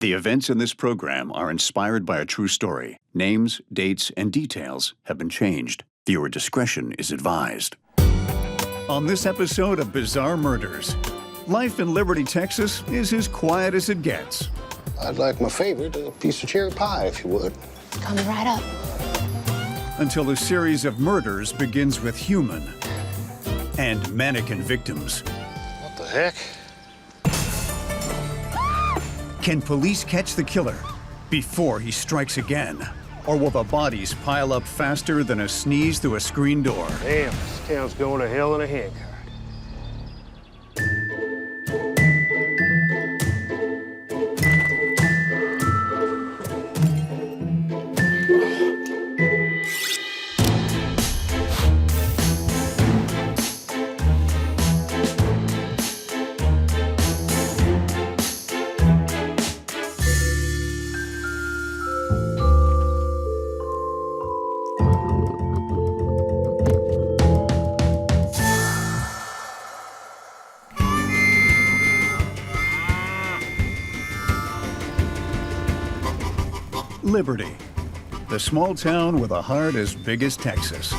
The events in this program are inspired by a true story. Names, dates, and details have been changed. Viewer discretion is advised. On this episode of Bizarre Murders, life in Liberty, Texas is as quiet as it gets. I'd like my favorite, a piece of cherry pie, if you would. Coming right up. Until a series of murders begins with human and mannequin victims. What the heck? Can police catch the killer before he strikes again? Or will the bodies pile up faster than a sneeze through a screen door? Damn, this town's going to hell in a handcart. Liberty, the small town with a heart as big as Texas.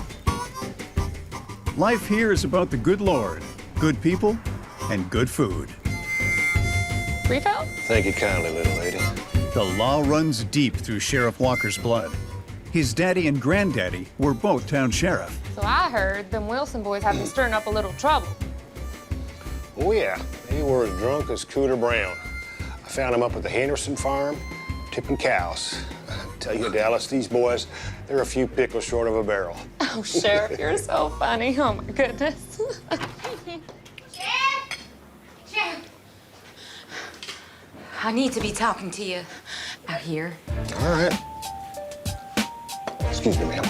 Life here is about the good Lord, good people, and good food. Refill? Thank you kindly, little lady. The law runs deep through Sheriff Walker's blood. His daddy and granddaddy were both town sheriff. So I heard them Wilson boys have been stirring up a little trouble. Oh, yeah. They were as drunk as Cooter Brown. I found them up at the Henderson farm, tipping cows. I tell you, Dallas, these boys, they're a few pickles short of a barrel. Oh, Sheriff, you're so funny. Oh, my goodness. Sheriff! I need to be talking to you out here. All right. Excuse me, ma'am.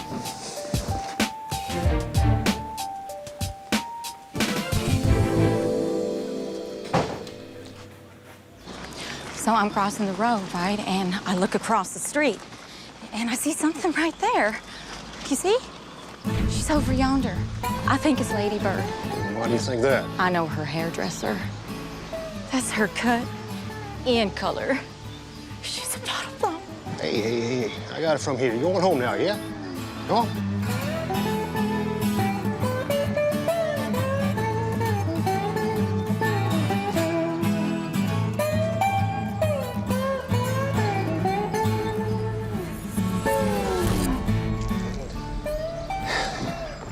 So I'm crossing the road, right? And I look across the street, and I see something right there. You see? She's over yonder. I think it's Lady Bird. Why do you think that? I know her hairdresser. That's her cut in color. She's a bottle flop. Hey. I got it from here. You're going home now, yeah? Go on.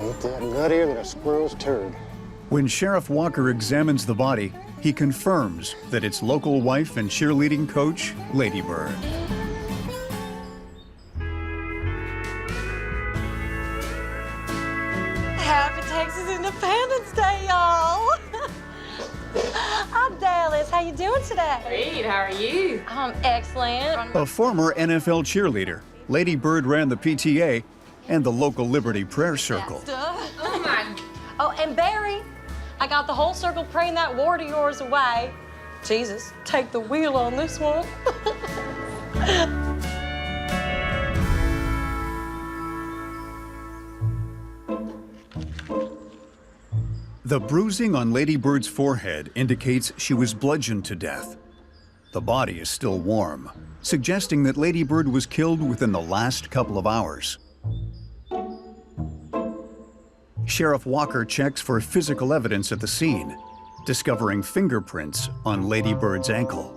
Ain't that nuttier than a squirrel's turd. When Sheriff Walker examines the body, he confirms that it's local wife and cheerleading coach, Lady Bird. Happy Texas Independence Day, y'all! I'm Dallas. How you doing today? Great, how are you? I'm excellent. A former NFL cheerleader, Lady Bird ran the PTA and the local Liberty Prayer Circle. Oh, my. Oh, and Barry, I got the whole circle praying that ward of yours away. Jesus, take the wheel on this one. The bruising on Lady Bird's forehead indicates she was bludgeoned to death. The body is still warm, suggesting that Lady Bird was killed within the last couple of hours. Sheriff Walker checks for physical evidence at the scene, discovering fingerprints on Lady Bird's ankle.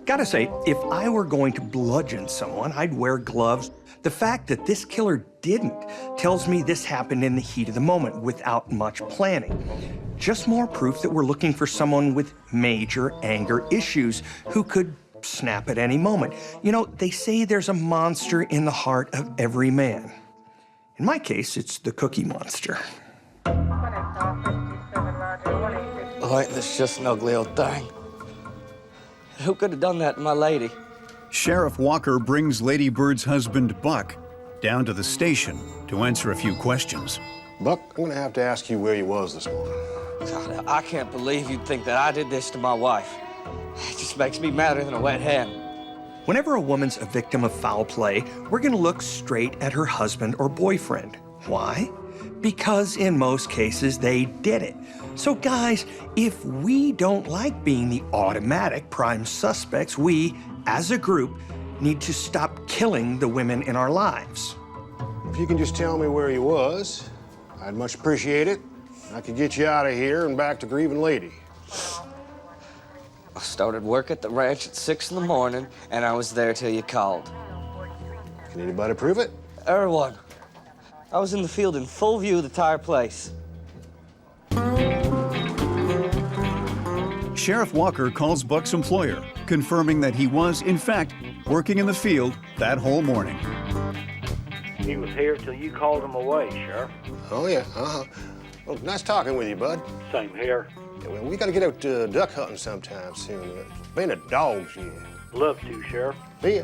Gotta say, if I were going to bludgeon someone, I'd wear gloves. The fact that this killer didn't tells me this happened in the heat of the moment without much planning. Just more proof that we're looking for someone with major anger issues who could snap at any moment. You know, they say there's a monster in the heart of every man. In my case, it's the Cookie Monster. Oh, ain't this just an ugly old thing? Who could have done that to my lady? Sheriff Walker brings Lady Bird's husband, Buck, down to the station to answer a few questions. Buck, I'm gonna have to ask you where you was this morning. God, I can't believe you'd think that I did this to my wife. It just makes me madder than a wet hen. Whenever a woman's a victim of foul play, we're gonna look straight at her husband or boyfriend. Why? because in most cases they did it. So guys, if we don't like being the automatic prime suspects, we, as a group, need to stop killing the women in our lives. If you can just tell me where he was, I'd much appreciate it. I could get you out of here and back to grieving lady. I started work at the ranch at 6 in the morning, and I was there till you called. Can anybody prove it? Everyone, I was in the field in full view of the entire place. Sheriff Walker calls Buck's employer, confirming that he was, in fact, working in the field that whole morning. He was here till you called him away, Sheriff. Oh, yeah, Well, nice talking with you, bud. Same here. Yeah, well, we gotta get out duck hunting sometime soon. Been a dog's year. Love to, Sheriff. See ya.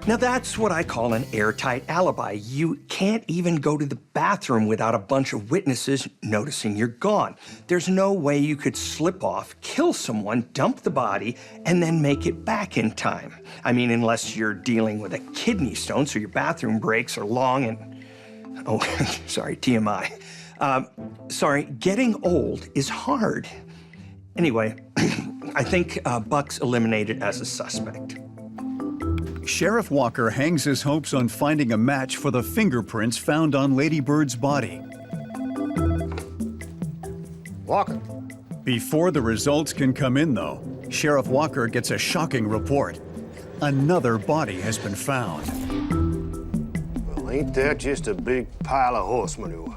Now that's what I call an airtight alibi. You can't even go to the bathroom without a bunch of witnesses noticing you're gone. There's no way you could slip off, kill someone, dump the body, and then make it back in time. I mean, unless you're dealing with a kidney stone, so your bathroom breaks are long and... Oh, sorry, TMI. Sorry, getting old is hard. Anyway, I think Buck's eliminated as a suspect. Sheriff Walker hangs his hopes on finding a match for the fingerprints found on Lady Bird's body. Walker. Before the results can come in, though, Sheriff Walker gets a shocking report. Another body has been found. Well, ain't that just a big pile of horse manure?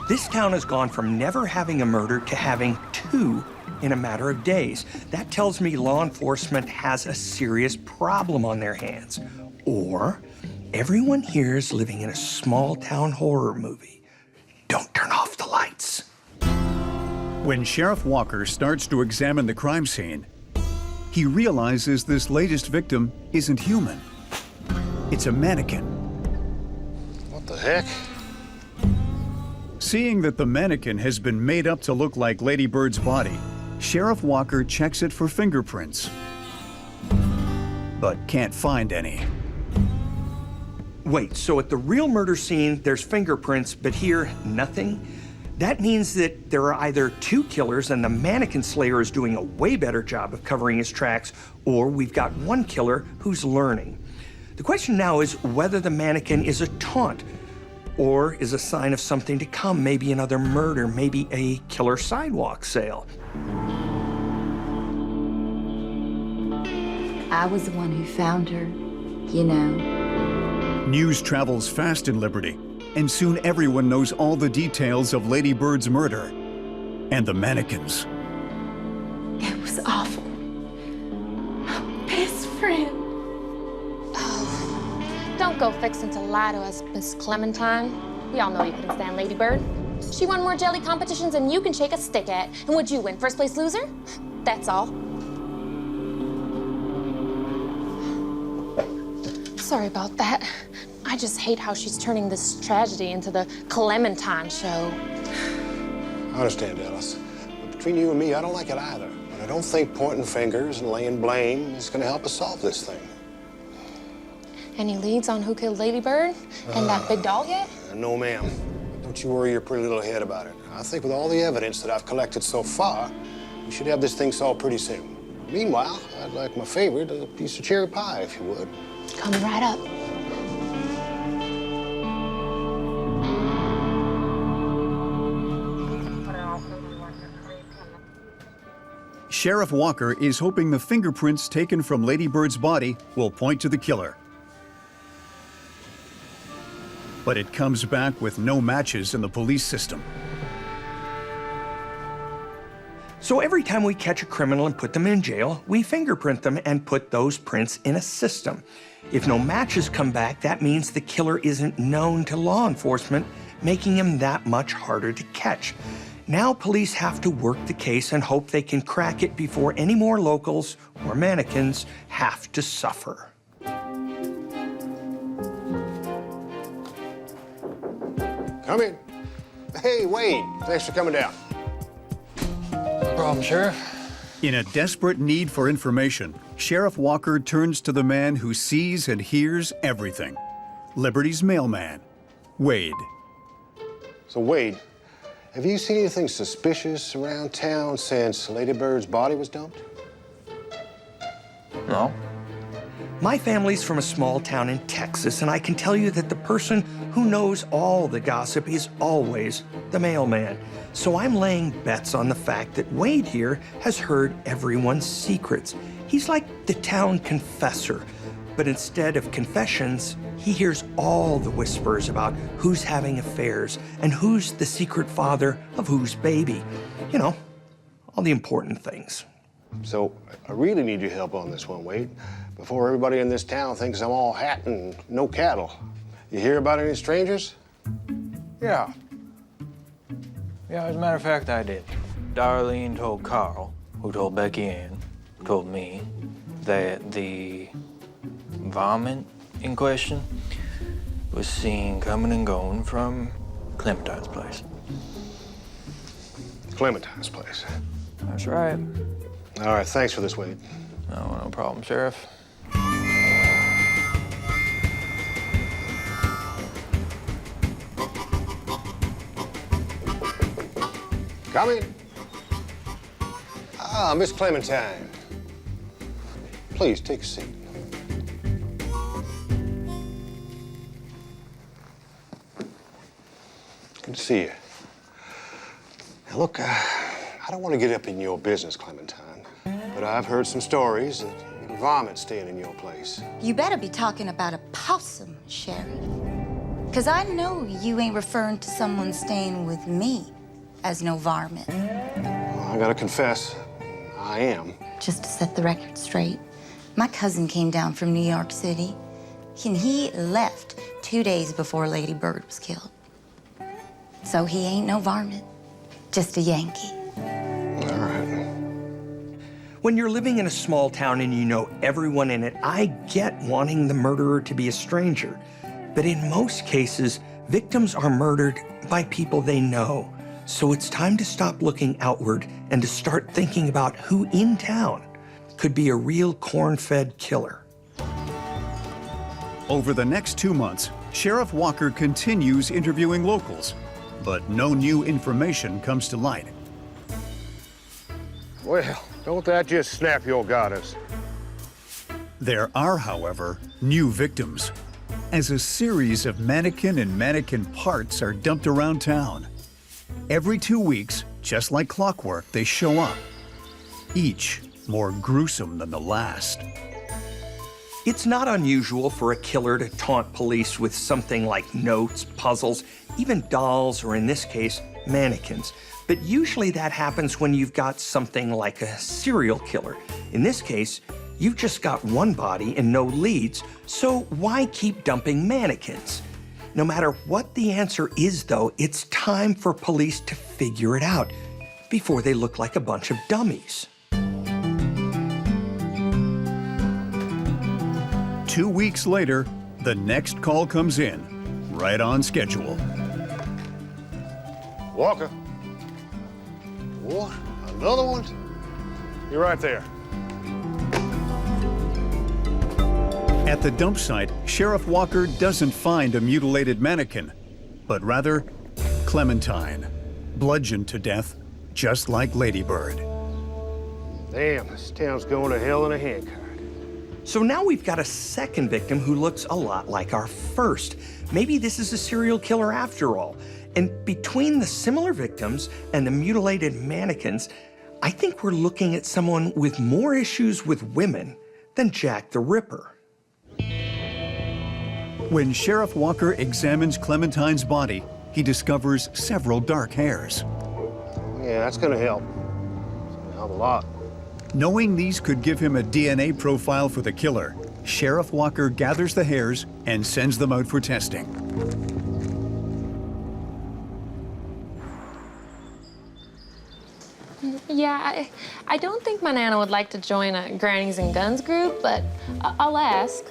This town has gone from never having a murder to having 2 in a matter of days. That tells me law enforcement has a serious problem on their hands. Or everyone here is living in a small town horror movie. Don't turn off the lights. When Sheriff Walker starts to examine the crime scene, he realizes this latest victim isn't human. It's a mannequin. What the heck? Seeing that the mannequin has been made up to look like Lady Bird's body, Sheriff Walker checks it for fingerprints, but can't find any. Wait, so at the real murder scene, there's fingerprints, but here, nothing? That means that there are either 2 killers and the mannequin slayer is doing a way better job of covering his tracks, or we've got 1 killer who's learning. The question now is whether the mannequin is a taunt, or is a sign of something to come, maybe another murder, maybe a killer sidewalk sale. I was the one who found her, you know. News travels fast in Liberty, and soon everyone knows all the details of Lady Bird's murder and the mannequins. It was awful. My best friend. Don't go fixing to lie to us, Miss Clementine. We all know you couldn't stand Lady Bird. She won more jelly competitions than you can shake a stick at. And would you win? First place loser? That's all. Sorry about that. I just hate how she's turning this tragedy into the Clementine show. I understand, Dallas. But between you and me, I don't like it either. But I don't think pointing fingers and laying blame is gonna help us solve this thing. Any leads on who killed Lady Bird and that big dog yet? No, ma'am. Don't you worry your pretty little head about it. I think with all the evidence that I've collected so far, we should have this thing solved pretty soon. Meanwhile, I'd like my favorite, a piece of cherry pie, if you would. Coming right up. Sheriff Walker is hoping the fingerprints taken from Lady Bird's body will point to the killer. But it comes back with no matches in the police system. So every time we catch a criminal and put them in jail, we fingerprint them and put those prints in a system. If no matches come back, that means the killer isn't known to law enforcement, making him that much harder to catch. Now police have to work the case and hope they can crack it before any more locals or mannequins have to suffer. Come in. Hey, Wade, thanks for coming down. No problem, Sheriff. In a desperate need for information, Sheriff Walker turns to the man who sees and hears everything. Liberty's mailman, Wade. So, Wade, have you seen anything suspicious around town since Lady Bird's body was dumped? No. My family's from a small town in Texas, and I can tell you that the person who knows all the gossip is always the mailman. So I'm laying bets on the fact that Wade here has heard everyone's secrets. He's like the town confessor, but instead of confessions, he hears all the whispers about who's having affairs and who's the secret father of whose baby. You know, all the important things. So, I really need your help on this one, Wade, before everybody in this town thinks I'm all hat and no cattle. You hear about any strangers? Yeah. Yeah, as a matter of fact, I did. Darlene told Carl, who told Becky Ann, who told me, that the varmint in question was seen coming and going from Clementine's place. Clementine's place. That's right. All right, thanks for this, Wade. No problem, Sheriff. Come in. Ah, Miss Clementine. Please, take a seat. Good to see you. Now, look, I don't want to get up in your business, Clementine, but I've heard some stories that varmint staying in your place. You better be talking about a possum, Sheriff. Because I know you ain't referring to someone staying with me as no varmint. Well, I gotta confess, I am. Just to set the record straight, my cousin came down from New York City, and he left 2 days before Lady Bird was killed. So he ain't no varmint, just a Yankee. All right. When you're living in a small town and you know everyone in it, I get wanting the murderer to be a stranger. But in most cases, victims are murdered by people they know. So it's time to stop looking outward and to start thinking about who in town could be a real corn-fed killer. Over the next 2 months, Sheriff Walker continues interviewing locals, but no new information comes to light. Well, don't that just snap your goddess? There are, however, new victims, as a series of mannequin and mannequin parts are dumped around town. Every 2 weeks, just like clockwork, they show up, each more gruesome than the last. It's not unusual for a killer to taunt police with something like notes, puzzles, even dolls, or in this case, mannequins. But usually that happens when you've got something like a serial killer. In this case, you've just got one body and no leads, so why keep dumping mannequins? No matter what the answer is, though, it's time for police to figure it out before they look like a bunch of dummies. 2 weeks later, the next call comes in, right on schedule. Walker. What? Another one? You're right there. At the dump site, Sheriff Walker doesn't find a mutilated mannequin, but rather Clementine, bludgeoned to death, just like Lady Bird. Damn, this town's going to hell in a handcart. So now we've got a second victim who looks a lot like our first. Maybe this is a serial killer after all. And between the similar victims and the mutilated mannequins, I think we're looking at someone with more issues with women than Jack the Ripper. When Sheriff Walker examines Clementine's body, he discovers several dark hairs. Yeah, that's gonna help. It's gonna help a lot. Knowing these could give him a DNA profile for the killer, Sheriff Walker gathers the hairs and sends them out for testing. Yeah, I don't think my Nana would like to join a Grannies and Guns group, but I'll ask.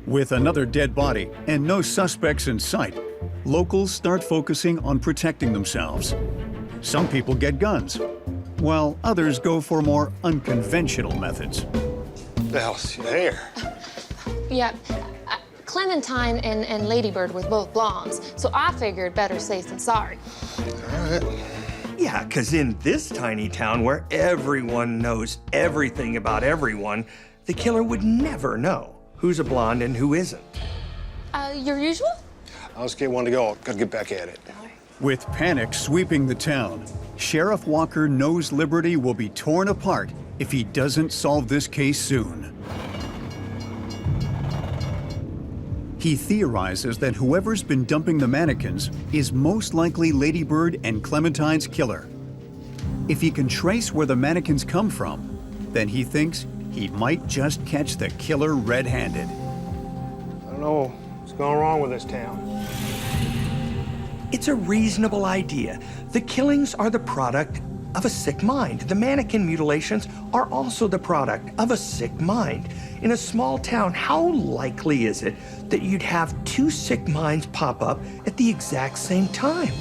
With another dead body and no suspects in sight, locals start focusing on protecting themselves. Some people get guns, while others go for more unconventional methods. Dallas, your hair. Yeah, Clementine and Lady Bird were both blondes, so I figured better safe than sorry. All right. Yeah, because in this tiny town where everyone knows everything about everyone, the killer would never know who's a blonde and who isn't. Your usual? I'll just get one to go. Gotta get back at it. With panic sweeping the town, Sheriff Walker knows Liberty will be torn apart if he doesn't solve this case soon. He theorizes that whoever's been dumping the mannequins is most likely Lady Bird and Clementine's killer. If he can trace where the mannequins come from, then he thinks he might just catch the killer red-handed. I don't know what's going wrong with this town. It's a reasonable idea. The killings are the product of a sick mind. The mannequin mutilations are also the product of a sick mind. In a small town, how likely is it that you'd have two sick minds pop up at the exact same time?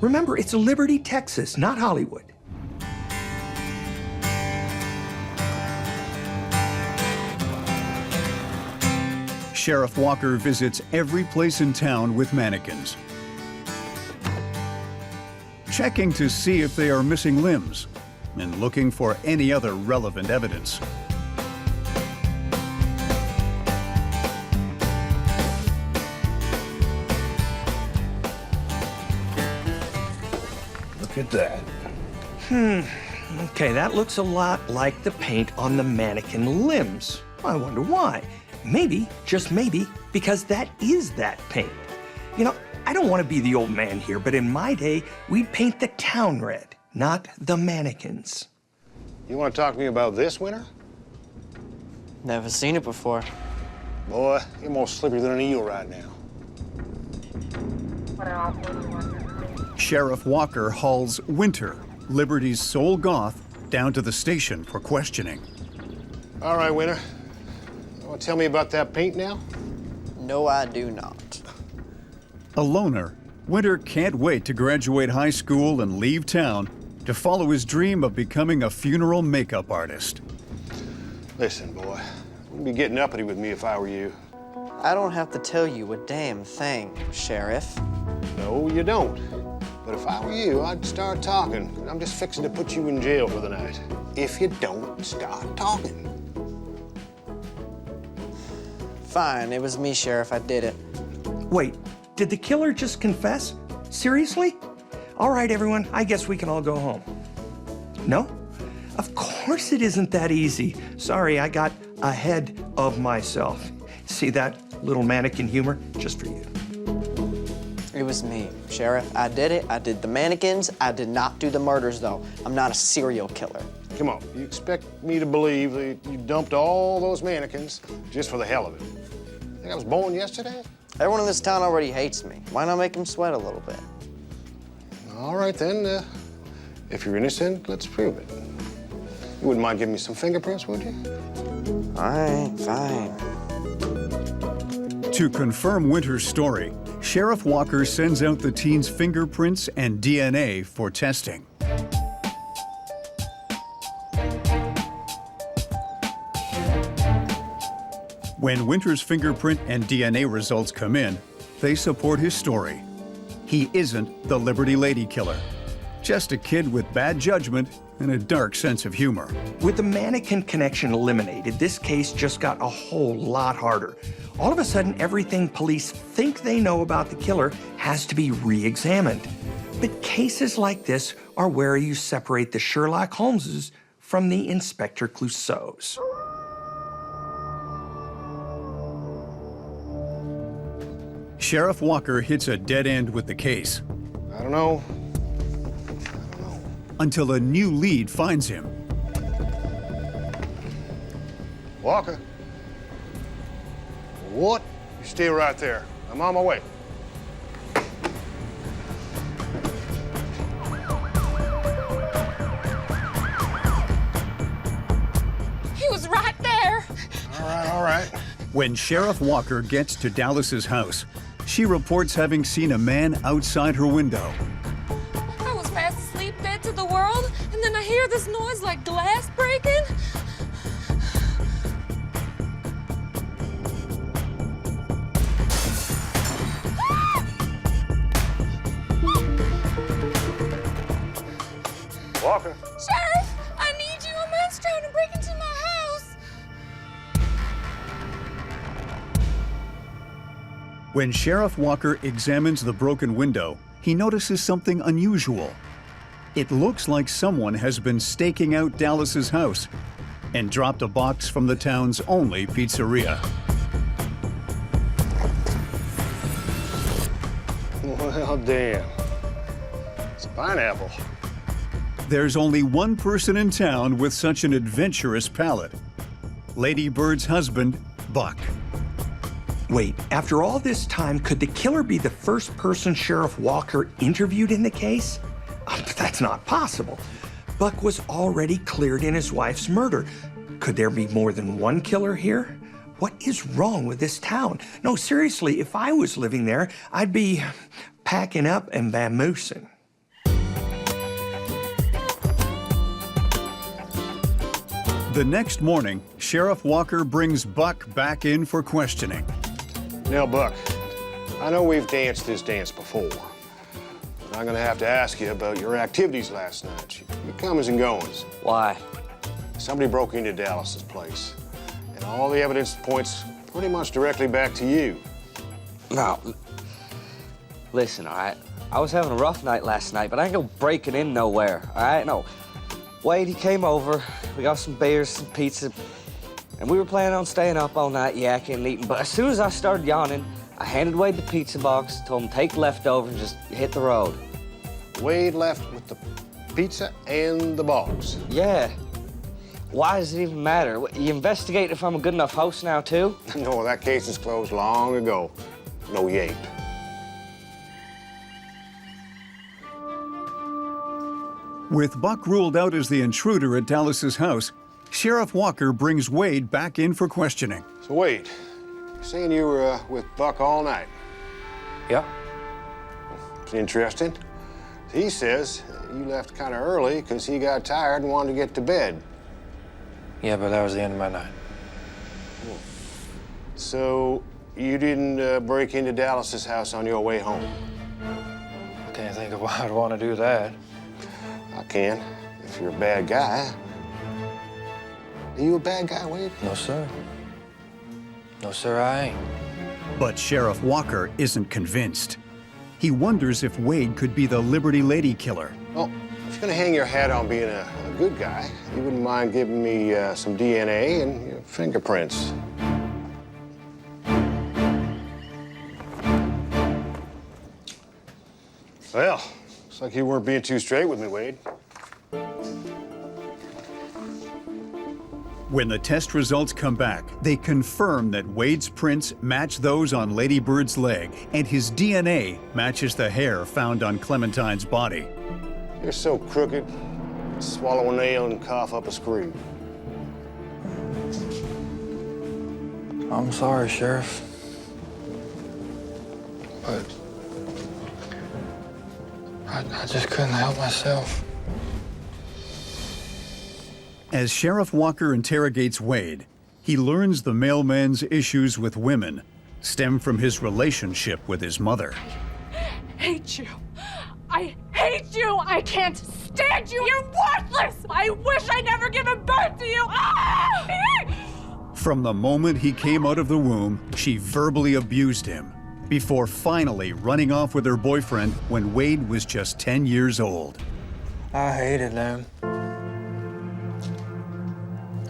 Remember, it's Liberty, Texas, not Hollywood. Sheriff Walker visits every place in town with mannequins, checking to see if they are missing limbs and looking for any other relevant evidence. Look at that. Okay, that looks a lot like the paint on the mannequin limbs. I wonder why. Maybe, just maybe, because that is that paint. You know, I don't want to be the old man here, but in my day, we'd paint the town red, not the mannequins. You want to talk to me about this, Winter? Never seen it before. Boy, you're more slippery than an eel right now. Sheriff Walker hauls Winter, Liberty's sole goth, down to the station for questioning. All right, Winter. You want to tell me about that paint now? No, I do not. A loner, Winter can't wait to graduate high school and leave town to follow his dream of becoming a funeral makeup artist. Listen, boy, you'd be getting uppity with me if I were you. I don't have to tell you a damn thing, Sheriff. No, you don't. But if I were you, I'd start talking. I'm just fixing to put you in jail for the night. If you don't start talking. Fine, it was me, Sheriff. I did it. Wait, did the killer just confess? Seriously? All right, everyone, I guess we can all go home. No? Of course it isn't that easy. Sorry, I got ahead of myself. See that little mannequin humor? Just for you. It was me, Sheriff. I did it. I did the mannequins. I did not do the murders, though. I'm not a serial killer. Come on, you expect me to believe that you dumped all those mannequins just for the hell of it? Think I was born yesterday? Everyone in this town already hates me. Why not make them sweat a little bit? All right, then. If you're innocent, let's prove it. You wouldn't mind giving me some fingerprints, would you? All right, fine. To confirm Winter's story, Sheriff Walker sends out the teen's fingerprints and DNA for testing. When Winter's fingerprint and DNA results come in, they support his story. He isn't the Liberty Lady killer, just a kid with bad judgment and a dark sense of humor. With the mannequin connection eliminated, this case just got a whole lot harder. All of a sudden, everything police think they know about the killer has to be re-examined. But cases like this are where you separate the Sherlock Holmeses from the Inspector Clouseaus. Sheriff Walker hits a dead end with the case. I don't know. Until a new lead finds him. Walker. What? You stay right there. I'm on my way. He was right there. All right. When Sheriff Walker gets to Dallas's house, she reports having seen a man outside her window. I was fast asleep, dead to the world, and then I hear this noise like glass breaking. When Sheriff Walker examines the broken window, he notices something unusual. It looks like someone has been staking out Dallas's house and dropped a box from the town's only pizzeria. Well, damn. It's a pineapple. There's only one person in town with such an adventurous palate: Lady Bird's husband, Buck. Wait, after all this time, could the killer be the first person Sheriff Walker interviewed in the case? That's not possible. Buck was already cleared in his wife's murder. Could there be more than one killer here? What is wrong with this town? No, seriously, if I was living there, I'd be packing up and vamoosing. The next morning, Sheriff Walker brings Buck back in for questioning. Now, Buck, I know we've danced this dance before, but I'm gonna have to ask you about your activities last night, your comings and goings. Why? Somebody broke into Dallas's place, and all the evidence points pretty much directly back to you. No. Listen, all right? I was having a rough night last night, but I ain't go breaking in nowhere, all right? No. Wade, he came over, we got some beers, some pizza, and we were planning on staying up all night yakking and eating, but as soon as I started yawning, I handed Wade the pizza box, told him take leftovers and just hit the road. Wade left with the pizza and the box. Yeah. Why does it even matter? You investigate if I'm a good enough host now, too? No, that case is closed long ago. No, you ain't. With Buck ruled out as the intruder at Dallas's house, Sheriff Walker brings Wade back in for questioning. So, Wade, you're saying you were with Buck all night? Yeah. It's interesting. He says you left kind of early because he got tired and wanted to get to bed. Yeah, but that was the end of my night. So you didn't break into Dallas's house on your way home? I can't think of why I'd want to do that. I can, if you're a bad guy. Are you a bad guy, Wade? No, sir. No, sir, I ain't. But Sheriff Walker isn't convinced. He wonders if Wade could be the Liberty Lady killer. Well, if you're gonna hang your hat on being a good guy, you wouldn't mind giving me some DNA and your fingerprints. Well, looks like you weren't being too straight with me, Wade. When the test results come back, they confirm that Wade's prints match those on Lady Bird's leg, and his DNA matches the hair found on Clementine's body. You're so crooked, swallow a nail and cough up a screw. I'm sorry, Sheriff. But I just couldn't help myself. As Sheriff Walker interrogates Wade, he learns the mailman's issues with women stem from his relationship with his mother. Hate you. I hate you. I can't stand you. You're worthless. I wish I'd never given birth to you. Ah! From the moment he came out of the womb, she verbally abused him, before finally running off with her boyfriend when Wade was just 10 years old. I hated them.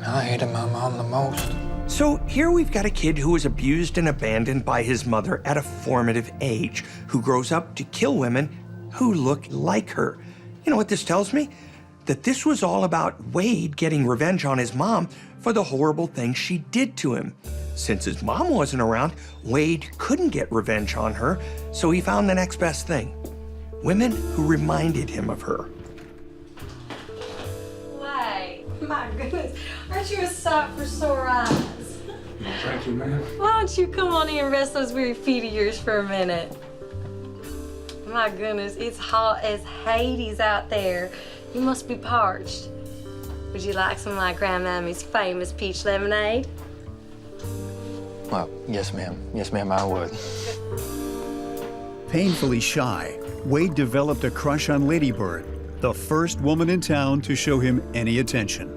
I hated my mom the most. So here we've got a kid who was abused and abandoned by his mother at a formative age, who grows up to kill women who look like her. You know what this tells me? That this was all about Wade getting revenge on his mom for the horrible things she did to him. Since his mom wasn't around, Wade couldn't get revenge on her, so he found the next best thing: women who reminded him of her. Wait, my goodness, aren't you a sight for sore eyes? Thank you, ma'am. Why don't you come on in and rest those weary feet of yours for a minute? My goodness, it's hot as Hades out there. You must be parched. Would you like some of my grandmammy's famous peach lemonade? Well, yes, ma'am. Yes, ma'am, I would. Painfully shy, Wade developed a crush on Lady Bird, the first woman in town to show him any attention.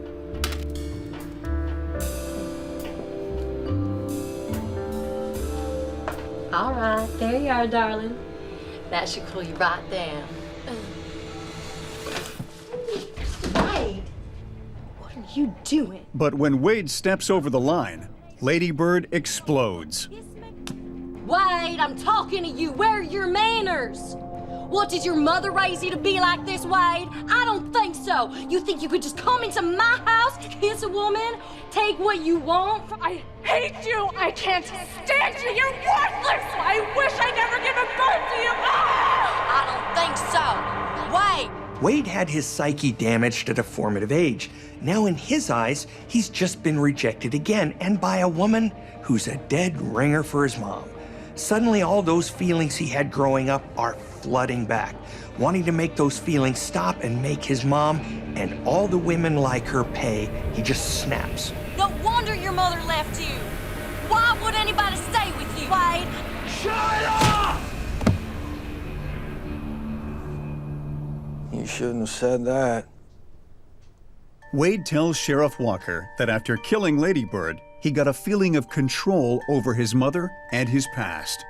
All right, there you are, darling. That should cool you right down. Wade, what are you doing? But when Wade steps over the line, Lady Bird explodes. Wade, I'm talking to you. Where are your manners? What, did your mother raise you to be like this, Wade? I don't think so. You think you could just come into my house, kiss a woman, take what you want from... I hate you! I can't stand you! You're worthless! I wish I never given birth to you! I don't think so. Wade! Wade had his psyche damaged at a formative age. Now in his eyes, he's just been rejected again, and by a woman who's a dead ringer for his mom. Suddenly all those feelings he had growing up are flooding back, wanting to make those feelings stop and make his mom and all the women like her pay. He just snaps. No wonder your mother left you. Why would anybody stay with you, Wade? Shut up! You shouldn't have said that. Wade tells Sheriff Walker that after killing Lady Bird, he got a feeling of control over his mother and his past.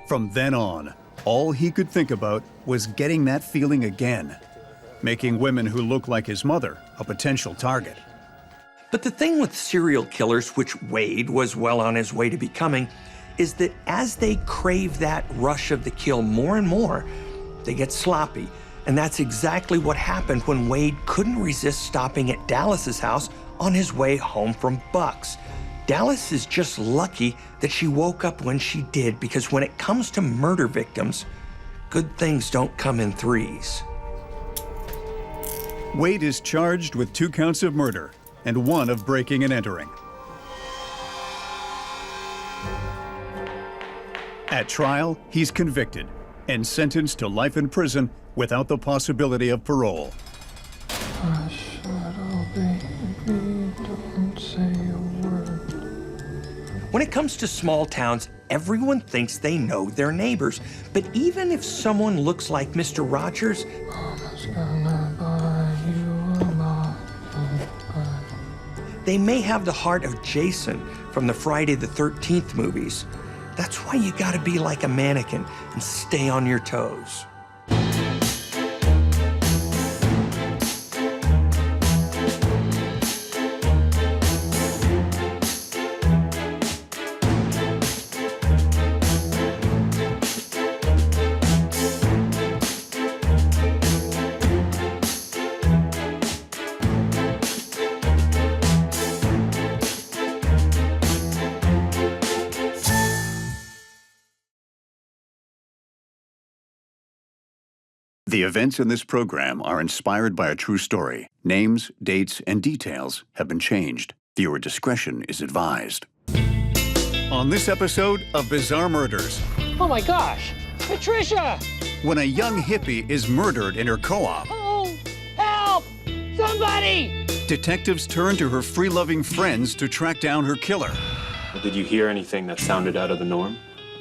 From then on, all he could think about was getting that feeling again, making women who look like his mother a potential target. But the thing with serial killers, which Wade was well on his way to becoming, is that as they crave that rush of the kill more and more, they get sloppy. And that's exactly what happened when Wade couldn't resist stopping at Dallas's house on his way home from Buck's. Dallas is just lucky that she woke up when she did, because when it comes to murder victims, good things don't come in threes. Wade is charged with 2 counts of murder and 1 of breaking and entering. At trial, he's convicted and sentenced to life in prison without the possibility of parole. When it comes to small towns, everyone thinks they know their neighbors. But even if someone looks like Mr. Rogers, they may have the heart of Jason from the Friday the 13th movies. That's why you gotta be like a mannequin and stay on your toes. The events in this program are inspired by a true story. Names, dates, and details have been changed. Viewer discretion is advised. On this episode of Bizarre Murders. Oh my gosh, Patricia! When a young hippie is murdered in her co-op, Oh, help! Somebody! detectives turn to her free-loving friends to track down her killer. Did you hear anything that sounded out of the norm?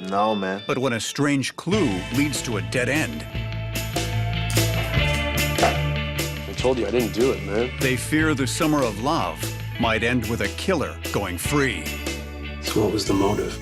No, man. But when a strange clue leads to a dead end, I told you I didn't do it, man. they fear the summer of love might end with a killer going free. So what was the motive?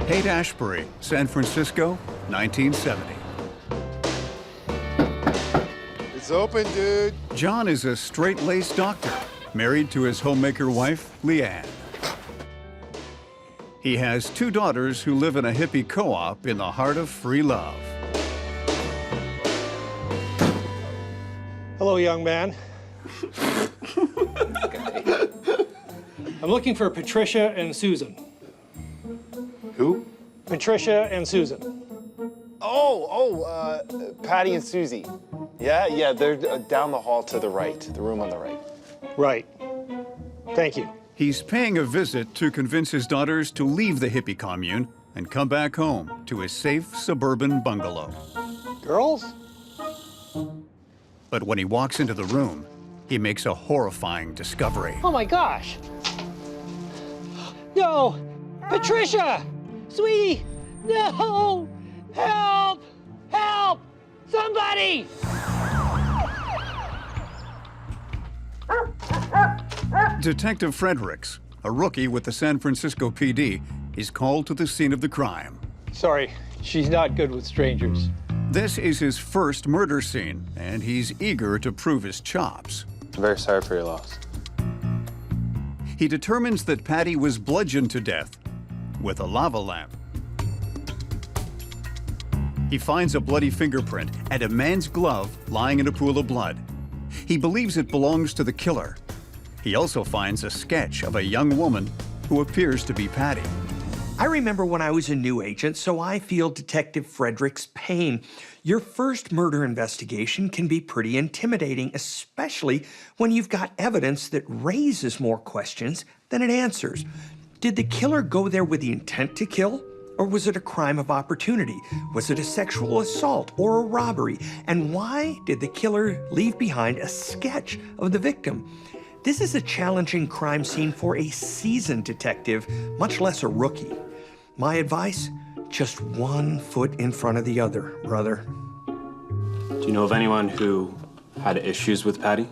Haight-Ashbury, San Francisco, 1970. It's open, dude. John is a straight-laced doctor, married to his homemaker wife, Leanne. He has 2 daughters who live in a hippie co-op in the heart of free love. Hello, young man. I'm looking for Patricia and Susan. Who? Patricia and Susan. Patty and Susie. Yeah, they're down the hall to the right, the room on the right. Right. Thank you. He's paying a visit to convince his daughters to leave the hippie commune and come back home to his safe suburban bungalow. Girls? But when he walks into the room, he makes a horrifying discovery. Oh my gosh! No! Patricia! Sweetie! No! Help! Help! Somebody! Detective Fredericks, a rookie with the San Francisco PD, is called to the scene of the crime. Sorry, she's not good with strangers. This is his first murder scene, and he's eager to prove his chops. I'm very sorry for your loss. He determines that Patty was bludgeoned to death with a lava lamp. He finds a bloody fingerprint and a man's glove lying in a pool of blood. He believes it belongs to the killer. He also finds a sketch of a young woman who appears to be Patty. I remember when I was a new agent, so I feel Detective Frederick's pain. Your first murder investigation can be pretty intimidating, especially when you've got evidence that raises more questions than it answers. Did the killer go there with the intent to kill? Or was it a crime of opportunity? Was it a sexual assault or a robbery? And why did the killer leave behind a sketch of the victim? This is a challenging crime scene for a seasoned detective, much less a rookie. My advice, just 1 foot in front of the other, brother. Do you know of anyone who had issues with Patty?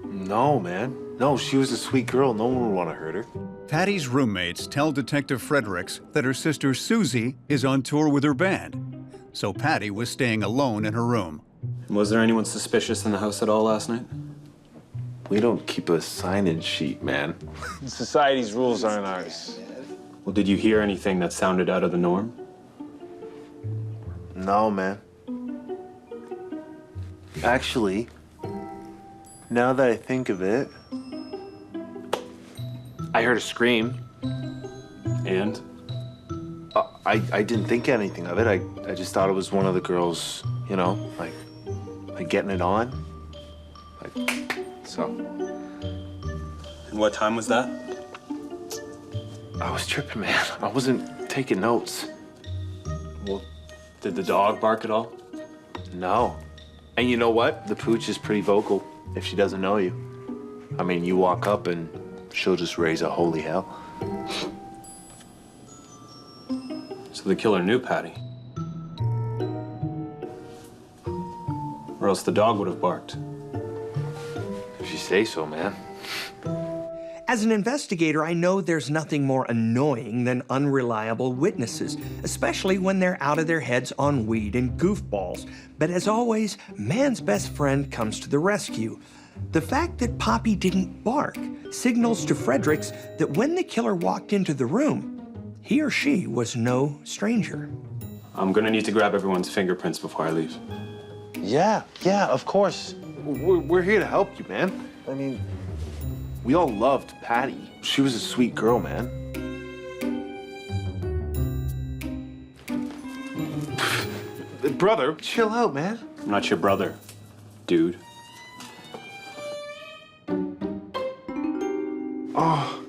No, man. No, she was a sweet girl. No one would want to hurt her. Patty's roommates tell Detective Fredericks that her sister Susie is on tour with her band, so Patty was staying alone in her room. Was there anyone suspicious in the house at all last night? We don't keep a sign-in sheet, man. Society's rules aren't ours. Well, did you hear anything that sounded out of the norm? No, man. Actually, now that I think of it, I heard a scream. And? I didn't think anything of it. I just thought it was one of the girls, you know, like getting it on. So. And what time was that? I was tripping, man. I wasn't taking notes. Well, did the dog bark at all? No. And you know what? The pooch is pretty vocal if she doesn't know you. I mean, you walk up and she'll just raise a holy hell. So the killer knew Patty. Or else the dog would have barked. If you say so, man. As an investigator, I know there's nothing more annoying than unreliable witnesses, especially when they're out of their heads on weed and goofballs. But as always, man's best friend comes to the rescue. The fact that Poppy didn't bark signals to Fredericks that when the killer walked into the room, he or she was no stranger. I'm gonna need to grab everyone's fingerprints before I leave. Yeah, of course. We're here to help you, man. I mean, we all loved Patty. She was a sweet girl, man. Brother, chill out, man. I'm not your brother, dude. Oh.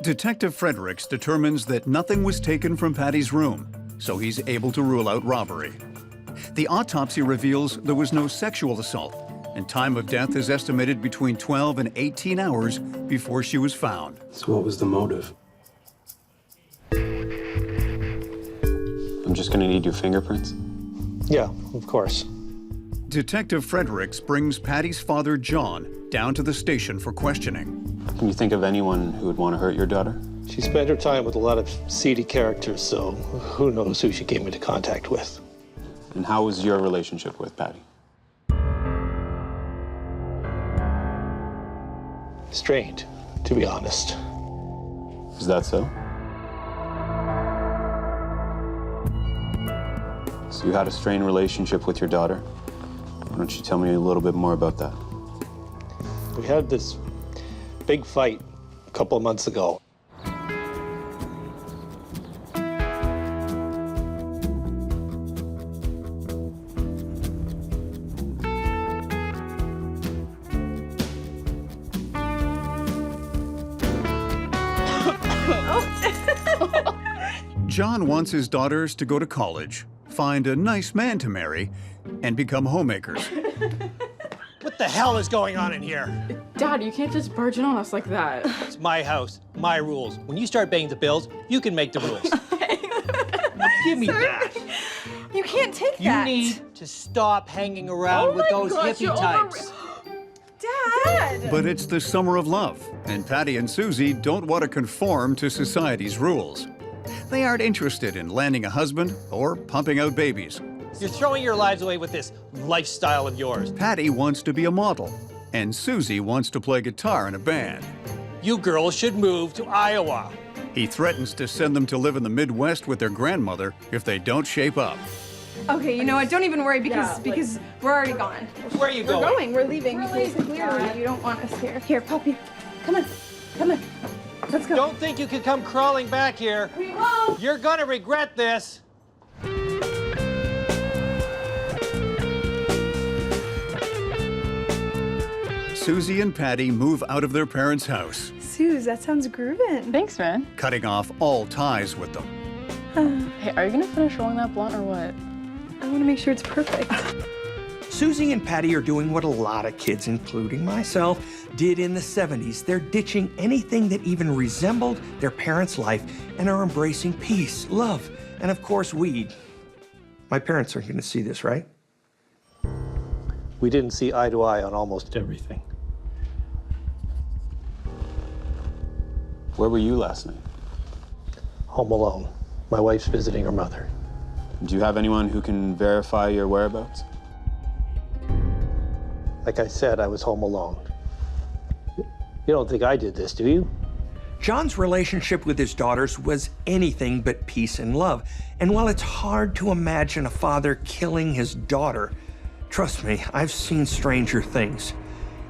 Detective Fredericks determines that nothing was taken from Patty's room, so he's able to rule out robbery. The autopsy reveals there was no sexual assault, and time of death is estimated between 12 and 18 hours before she was found. So what was the motive? I'm just gonna need your fingerprints. Yeah, of course. Detective Fredericks brings Patty's father, John, down to the station for questioning. Can you think of anyone who would want to hurt your daughter? She spent her time with a lot of seedy characters, so who knows who she came into contact with. And how was your relationship with Patty? Strained, to be honest. Is that so? So you had a strained relationship with your daughter? Why don't you tell me a little bit more about that? We had this big fight a couple of months ago. John wants his daughters to go to college, find a nice man to marry, and become homemakers. What the hell is going on in here? Dad, you can't just barge in on us like that. It's my house, my rules. When you start paying the bills, you can make the rules. Give me that. You can't take You that. need to stop hanging around with those hippie types. Dad! But it's the summer of love, and Patty and Susie don't want to conform to society's rules. They aren't interested in landing a husband or pumping out babies. You're throwing your lives away with this lifestyle of yours. Patty wants to be a model, and Susie wants to play guitar in a band. You girls should move to Iowa. He threatens to send them to live in the Midwest with their grandmother if they don't shape up. Okay, you know what? Don't even worry because we're already gone. Where are you We're going? going. We're leaving because clearly you don't want us here. Here, puppy. Come on. Come on. Let's go. Don't think you can come crawling back here. We won't. You're gonna regret this. Susie and Patty move out of their parents' house, Suze, that sounds groovin'. Thanks, man. cutting off all ties with them. Hey, are you gonna finish rolling that blunt or what? I want to make sure it's perfect. Susie and Patty are doing what a lot of kids, including myself, did in the 70s. They're ditching anything that even resembled their parents' life and are embracing peace, love, and of course, weed. My parents aren't gonna see this, right? We didn't see eye to eye on almost everything. Where were you last night? Home alone. My wife's visiting her mother. Do you have anyone who can verify your whereabouts? Like I said, I was home alone. You don't think I did this, do you? John's relationship with his daughters was anything but peace and love. And while it's hard to imagine a father killing his daughter, trust me, I've seen stranger things.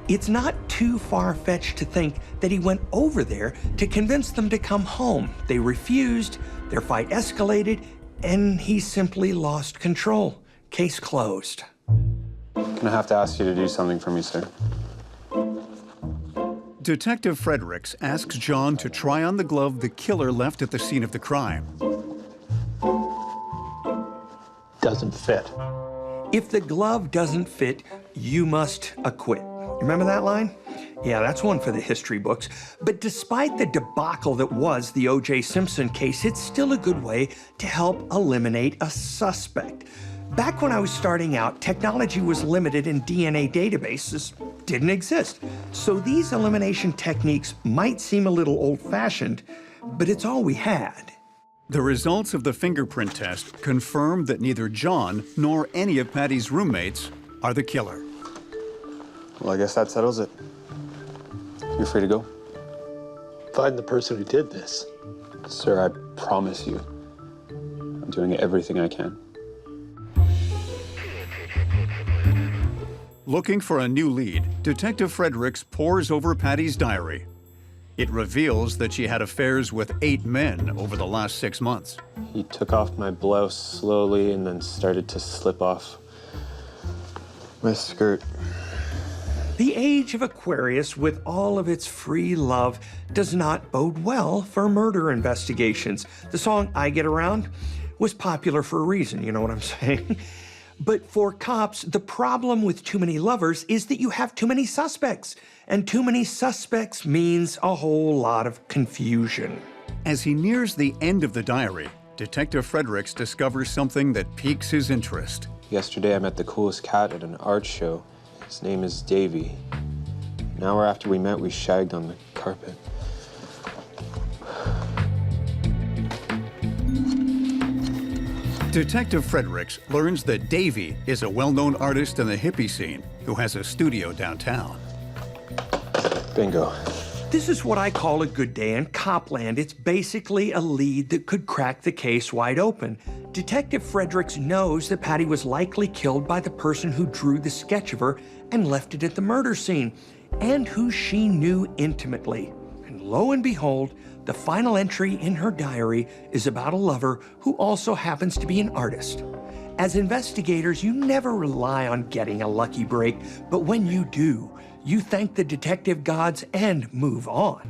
It's not too far-fetched to think that he went over there to convince them to come home. They refused, their fight escalated, and he simply lost control. Case closed. I'm gonna have to ask you to do something for me, sir. Detective Fredericks asks John to try on the glove the killer left at the scene of the crime. Doesn't fit. If the glove doesn't fit, you must acquit. Remember that line? Yeah, that's one for the history books. But despite the debacle that was the O.J. Simpson case, it's still a good way to help eliminate a suspect. Back when I was starting out, technology was limited and DNA databases didn't exist. So these elimination techniques might seem a little old-fashioned, but it's all we had. The results of the fingerprint test confirm that neither John nor any of Patty's roommates are the killer. Well, I guess that settles it. You're free to go. Find the person who did this. Sir, I promise you, I'm doing everything I can. Looking for a new lead, Detective Fredericks pores over Patty's diary. It reveals that she had affairs with 8 men over the last 6 months. He took off my blouse slowly and then started to slip off my skirt. The age of Aquarius, with all of its free love, does not bode well for murder investigations. The song I Get Around was popular for a reason, you know what I'm saying? But for cops, the problem with too many lovers is that you have too many suspects. And too many suspects means a whole lot of confusion. As he nears the end of the diary, Detective Fredericks discovers something that piques his interest. Yesterday, I met the coolest cat at an art show. His name is Davy. An hour after we met, we shagged on the carpet. Detective Fredericks learns that Davy is a well-known artist in the hippie scene who has a studio downtown. Bingo. This is what I call a good day in Copland. It's basically a lead that could crack the case wide open. Detective Fredericks knows that Patty was likely killed by the person who drew the sketch of her and left it at the murder scene, and who she knew intimately. And lo and behold, the final entry in her diary is about a lover who also happens to be an artist. As investigators, you never rely on getting a lucky break, but when you do, you thank the detective gods and move on.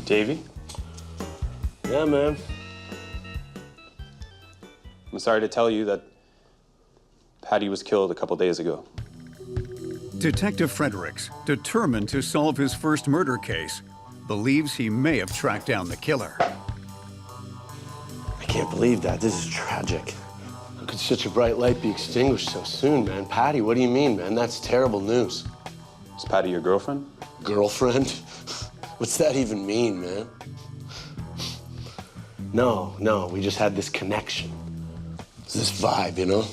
Davey? Yeah, man. I'm sorry to tell you that Patty was killed a couple days ago. Detective Fredericks, determined to solve his first murder case, believes he may have tracked down the killer. I can't believe that. This is tragic. How could such a bright light be extinguished so soon, man? Patty, what do you mean, man? That's terrible news. Is Patty your girlfriend? Girlfriend? What's that even mean, man? No, we just had this connection. It's this vibe, you know?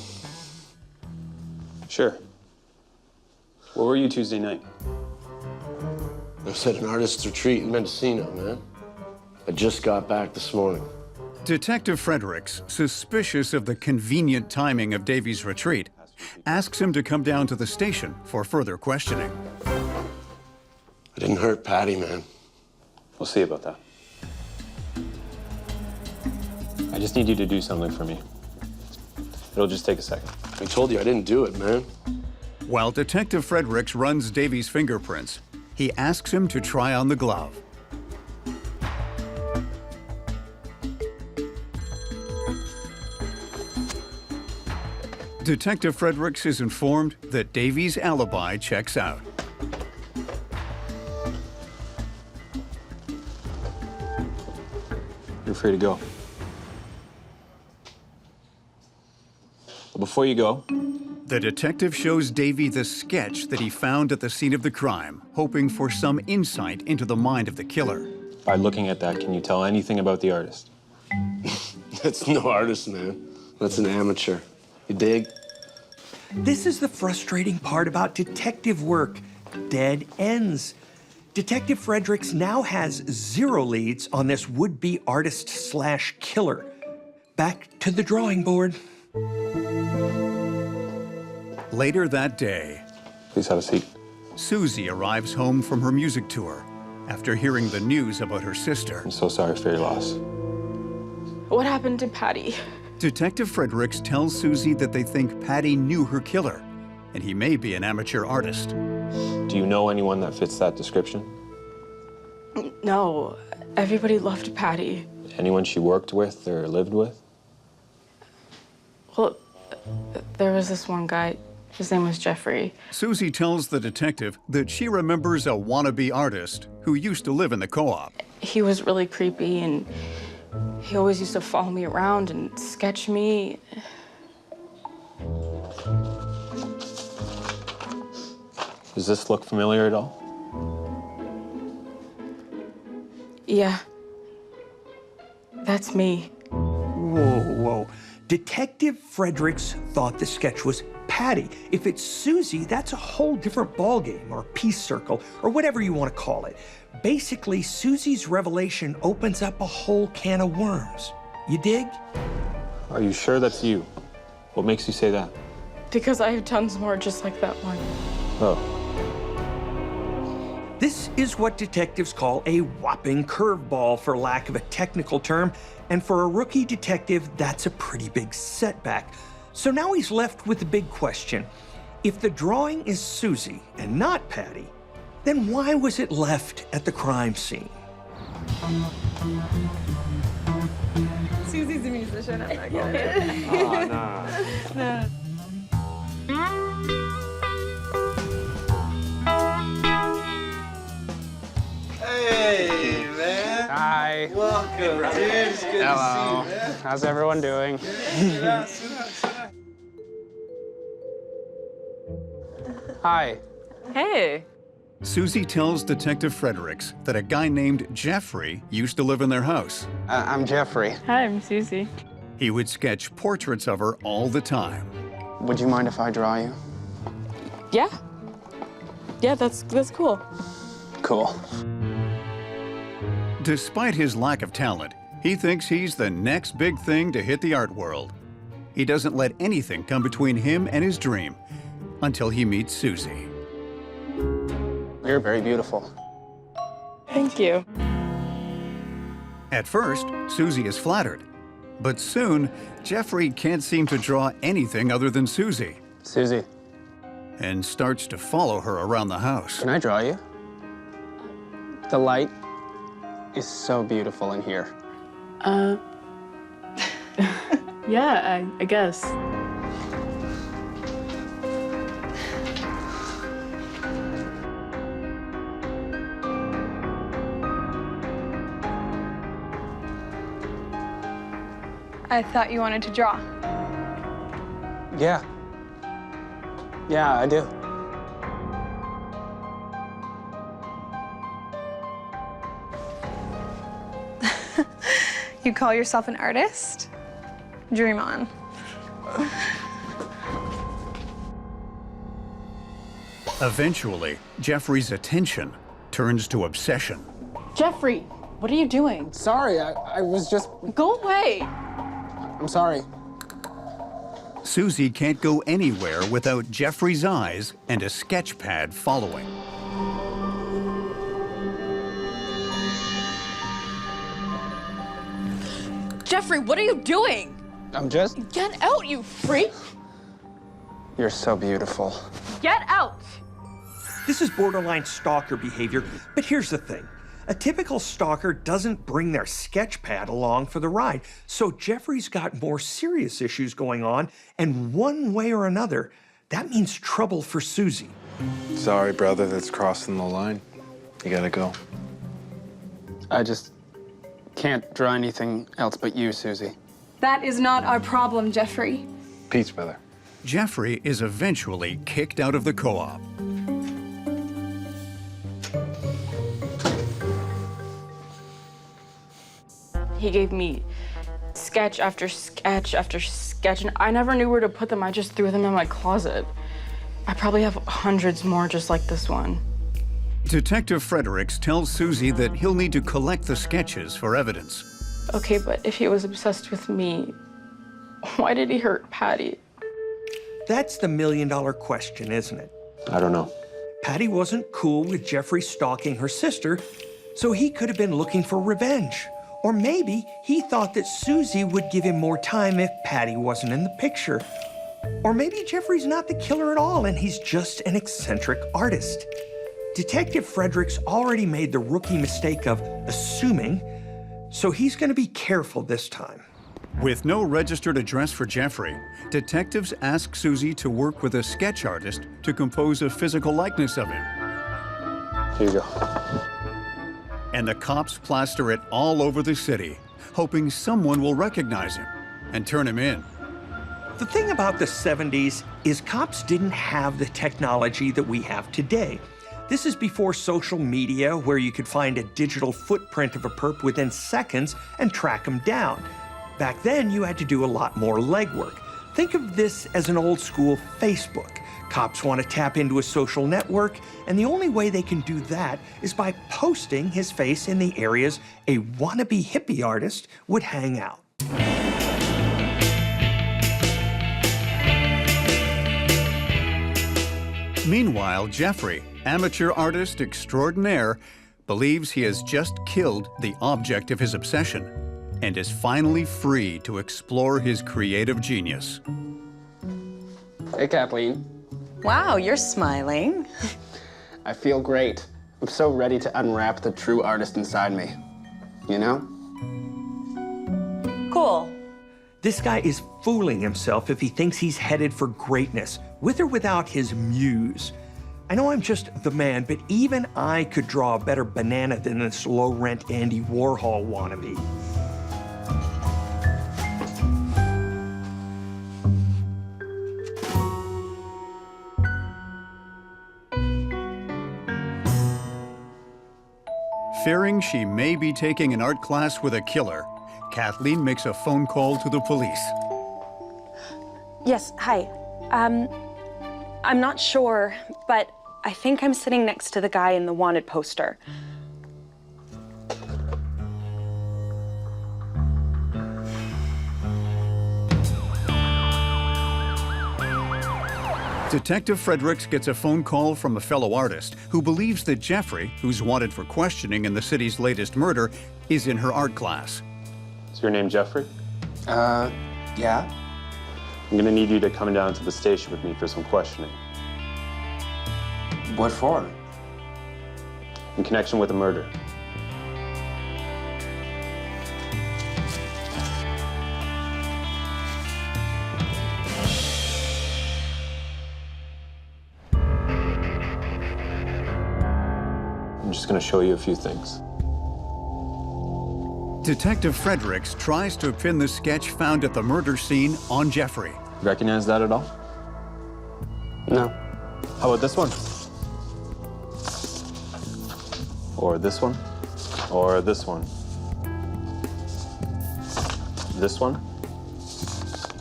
Sure. Where were you Tuesday night? I was at an artist's retreat in Mendocino, man. I just got back this morning. Detective Fredericks, suspicious of the convenient timing of Davy's retreat, asks him to come down to the station for further questioning. I didn't hurt Patty, man. We'll see about that. I just need you to do something for me. It'll just take a second. I told you I didn't do it, man. While Detective Fredericks runs Davy's fingerprints, he asks him to try on the glove. Detective Fredericks is informed that Davy's alibi checks out. You're free to go. But before you go, The detective shows Davy the sketch that he found at the scene of the crime, hoping for some insight into the mind of the killer. by looking at that, can you tell anything about the artist? That's no artist, man. That's an amateur. You dig? This is the frustrating part about detective work. Dead ends. Detective Fredericks now has 0 leads on this would-be artist/killer. Back to the drawing board. Later that day, please have a seat. Susie arrives home from her music tour after hearing the news about her sister. I'm so sorry for your loss. What happened to Patty? Detective Fredericks tells Susie that they think Patty knew her killer, and he may be an amateur artist. Do you know anyone that fits that description? No, everybody loved Patty. Anyone she worked with or lived with? Well, there was this one guy. His name was Jeffrey. Susie tells the detective that she remembers a wannabe artist who used to live in the co-op. He was really creepy, and he always used to follow me around and sketch me. Does this look familiar at all? Yeah. That's me. Whoa. Detective Fredericks thought the sketch was Patty. If it's Susie, that's a whole different ballgame, or peace circle, or whatever you want to call it. Basically, Susie's revelation opens up a whole can of worms. You dig? Are you sure that's you? What makes you say that? Because I have tons more just like that one. Oh. This is what detectives call a whopping curveball, for lack of a technical term, and for a rookie detective, that's a pretty big setback. So now he's left with the big question. If the drawing is Susie and not Patty, then why was it left at the crime scene? Susie's a musician, I'm not getting it. Oh, nah. No. Hey, man. Hi. Welcome, dude. It's good Hello. to see you, man. How's everyone doing? Sit down, sit down. Hi. Hey. Susie tells Detective Fredericks that a guy named Jeffrey used to live in their house. I'm Jeffrey. Hi, I'm Susie. He would sketch portraits of her all the time. Would you mind if I draw you? Yeah. Yeah, that's cool. Cool. Despite his lack of talent, he thinks he's the next big thing to hit the art world. He doesn't let anything come between him and his dream until he meets Susie. You're very beautiful. Thank you. At first, Susie is flattered, but soon, Jeffrey can't seem to draw anything other than Susie. Susie. And starts to follow her around the house. Can I draw you? The light. is so beautiful in here. Yeah, I guess. I thought you wanted to draw. Yeah. Yeah, I do. You call yourself an artist? Dream on. Eventually, Jeffrey's attention turns to obsession. Jeffrey, what are you doing? Sorry, I was just... Go away. I'm sorry. Susie can't go anywhere without Jeffrey's eyes and a sketch pad following. Jeffrey, what are you doing? I'm just... Get out, you freak! You're so beautiful. Get out! This is borderline stalker behavior, but here's the thing. A typical stalker doesn't bring their sketch pad along for the ride, so Jeffrey's got more serious issues going on, and one way or another, that means trouble for Susie. Sorry, brother, that's crossing the line. You gotta go. I just can't draw anything else but you, Susie. That is not our problem, Jeffrey. Peace, brother. Jeffrey is eventually kicked out of the co-op. He gave me sketch after sketch after sketch, and I never knew where to put them. I just threw them in my closet. I probably have hundreds more just like this one. Detective Fredericks tells Susie that he'll need to collect the sketches for evidence. Okay, but if he was obsessed with me, why did he hurt Patty? That's the million-dollar question, isn't it? I don't know. Patty wasn't cool with Jeffrey stalking her sister, so he could have been looking for revenge. Or maybe he thought that Susie would give him more time if Patty wasn't in the picture. Or maybe Jeffrey's not the killer at all and he's just an eccentric artist. Detective Fredericks already made the rookie mistake of assuming, so he's going to be careful this time. With no registered address for Jeffrey, detectives ask Susie to work with a sketch artist to compose a physical likeness of him. Here you go. And the cops plaster it all over the city, hoping someone will recognize him and turn him in. The thing about the 70s is cops didn't have the technology that we have today. This is before social media, where you could find a digital footprint of a perp within seconds and track them down. Back then, you had to do a lot more legwork. Think of this as an old school Facebook. Cops want to tap into a social network, and the only way they can do that is by posting his face in the areas a wannabe hippie artist would hang out. Meanwhile, Jeffrey, amateur artist extraordinaire, believes he has just killed the object of his obsession and is finally free to explore his creative genius. Hey, Kathleen. Wow, you're smiling. I feel great. I'm so ready to unwrap the true artist inside me. You know? Cool. This guy is fooling himself if he thinks he's headed for greatness, with or without his muse. I know I'm just the man, but even I could draw a better banana than this low-rent Andy Warhol wannabe. Fearing she may be taking an art class with a killer, Kathleen makes a phone call to the police. Yes, hi. I'm not sure, but I think I'm sitting next to the guy in the wanted poster. Detective Fredericks gets a phone call from a fellow artist who believes that Jeffrey, who's wanted for questioning in the city's latest murder, is in her art class. Is your name Jeffrey? Yeah. I'm gonna need you to come down to the station with me for some questioning. What for? In connection with a murder. just gonna show you a few things. Detective Fredericks tries to pin the sketch found at the murder scene on Jeffrey. Recognize that at all? No. How about this one? Or this one? Or this one? This one?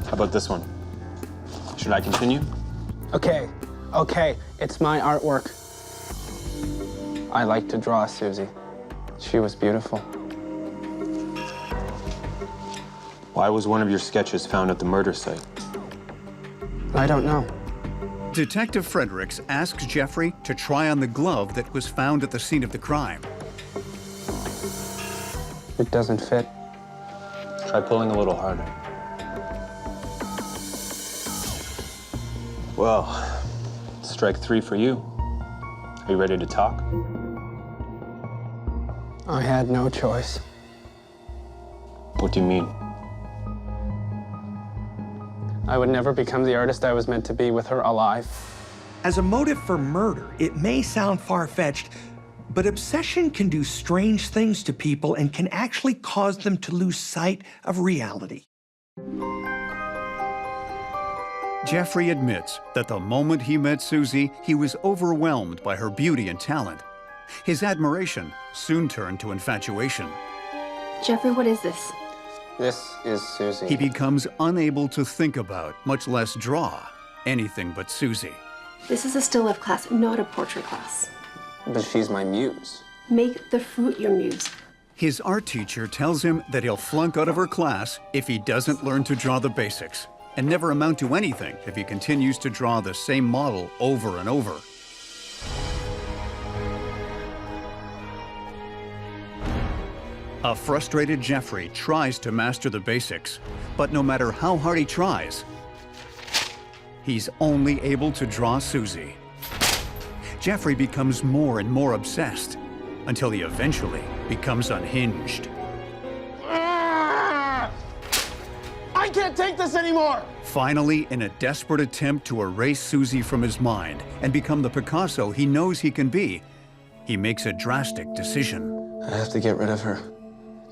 How about this one? Should I continue? Okay, okay, it's my artwork. I like to draw Susie. She was beautiful. Why was one of your sketches found at the murder site? I don't know. Detective Fredericks asks Jeffrey to try on the glove that was found at the scene of the crime. It doesn't fit. Try pulling a little harder. Well, strike 3 for you. Are you ready to talk? I had no choice. What do you mean? I would never become the artist I was meant to be with her alive. As a motive for murder, it may sound far-fetched, but obsession can do strange things to people and can actually cause them to lose sight of reality. Jeffrey admits that the moment he met Susie, he was overwhelmed by her beauty and talent. His admiration soon turned to infatuation. Jeffrey, what is this? This is Susie. He becomes unable to think about, much less draw, anything but Susie. This is a still life class, not a portrait class. But she's my muse. Make the fruit your muse. His art teacher tells him that he'll flunk out of her class if he doesn't learn to draw the basics, and never amount to anything if he continues to draw the same model over and over. A frustrated Jeffrey tries to master the basics, but no matter how hard he tries, he's only able to draw Susie. Jeffrey becomes more and more obsessed until he eventually becomes unhinged. I can't take this anymore! Finally, in a desperate attempt to erase Susie from his mind and become the Picasso he knows he can be, he makes a drastic decision. I have to get rid of her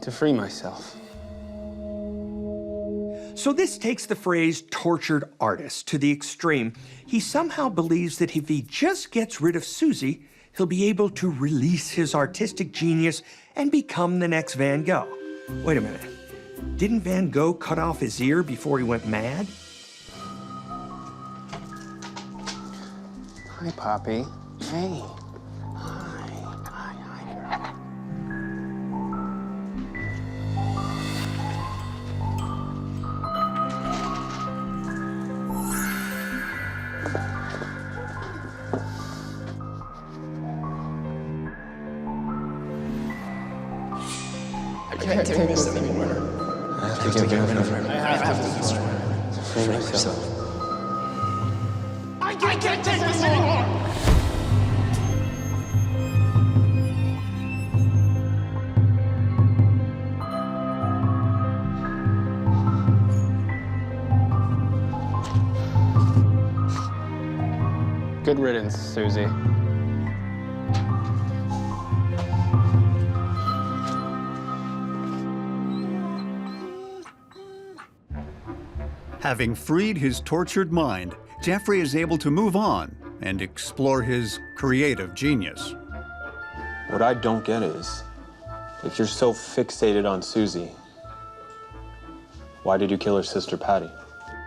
to free myself. So this takes the phrase tortured artist to the extreme. He somehow believes that if he just gets rid of Susie, he'll be able to release his artistic genius and become the next Van Gogh. Wait a minute. Didn't Van Gogh cut off his ear before he went mad? Hi, Poppy. Hey. I can't take this anymore. I have to get rid of her. I have to destroy her. To free myself. I can't take this anymore! Good riddance, Susie. Having freed his tortured mind, Jeffrey is able to move on and explore his creative genius. What I don't get is, if you're so fixated on Susie, why did you kill her sister, Patty?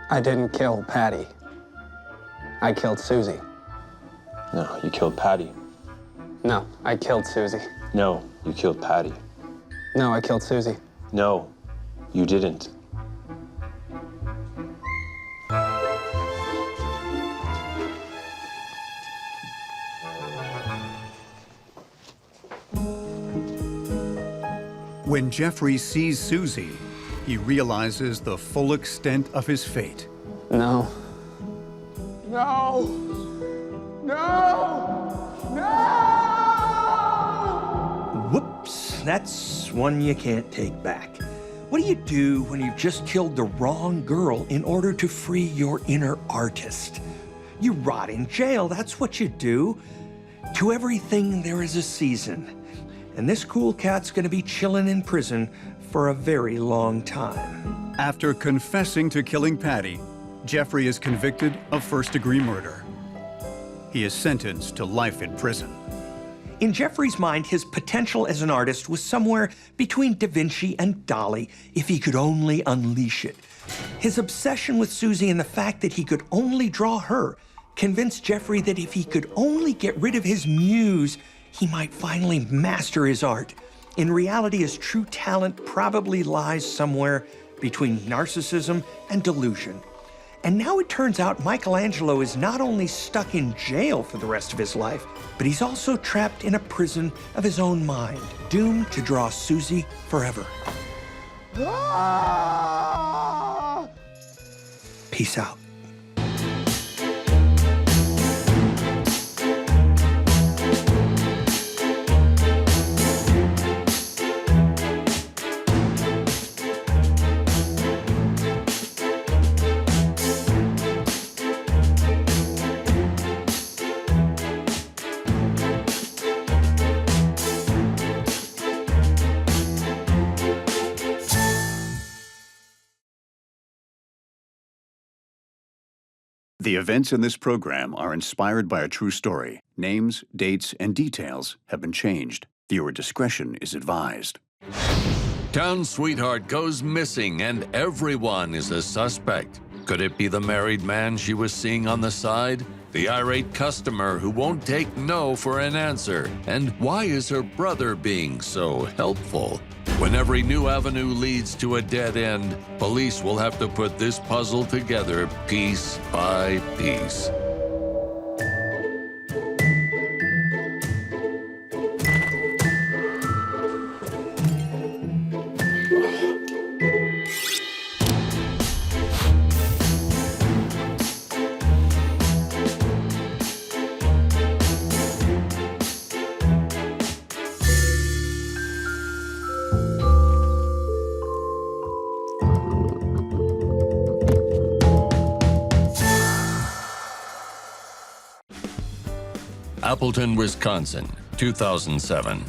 I didn't kill Patty. I killed Susie. No, you killed Patty. No, I killed Susie. No, you killed Patty. No, I killed Susie. No, you didn't. When Jeffrey sees Susie, he realizes the full extent of his fate. No. No! No! No! Whoops, that's one you can't take back. What do you do when you've just killed the wrong girl in order to free your inner artist? You rot in jail, that's what you do. To everything, there is a season. And this cool cat's gonna be chilling in prison for a very long time. After confessing to killing Patty, Jeffrey is convicted of first-degree murder. He is sentenced to life in prison. In Jeffrey's mind, his potential as an artist was somewhere between Da Vinci and Dali, if he could only unleash it. His obsession with Susie and the fact that he could only draw her convinced Jeffrey that if he could only get rid of his muse, he might finally master his art. In reality, his true talent probably lies somewhere between narcissism and delusion. And now it turns out Michelangelo is not only stuck in jail for the rest of his life, but he's also trapped in a prison of his own mind, doomed to draw Susie forever. Peace out. The events in this program are inspired by a true story. Names, dates, and details have been changed. Viewer discretion is advised. Town sweetheart goes missing and everyone is a suspect. Could it be the married man she was seeing on the side? The irate customer who won't take no for an answer? And why is her brother being so helpful? When every new avenue leads to a dead end, police will have to put this puzzle together piece by piece. Appleton, Wisconsin, 2007.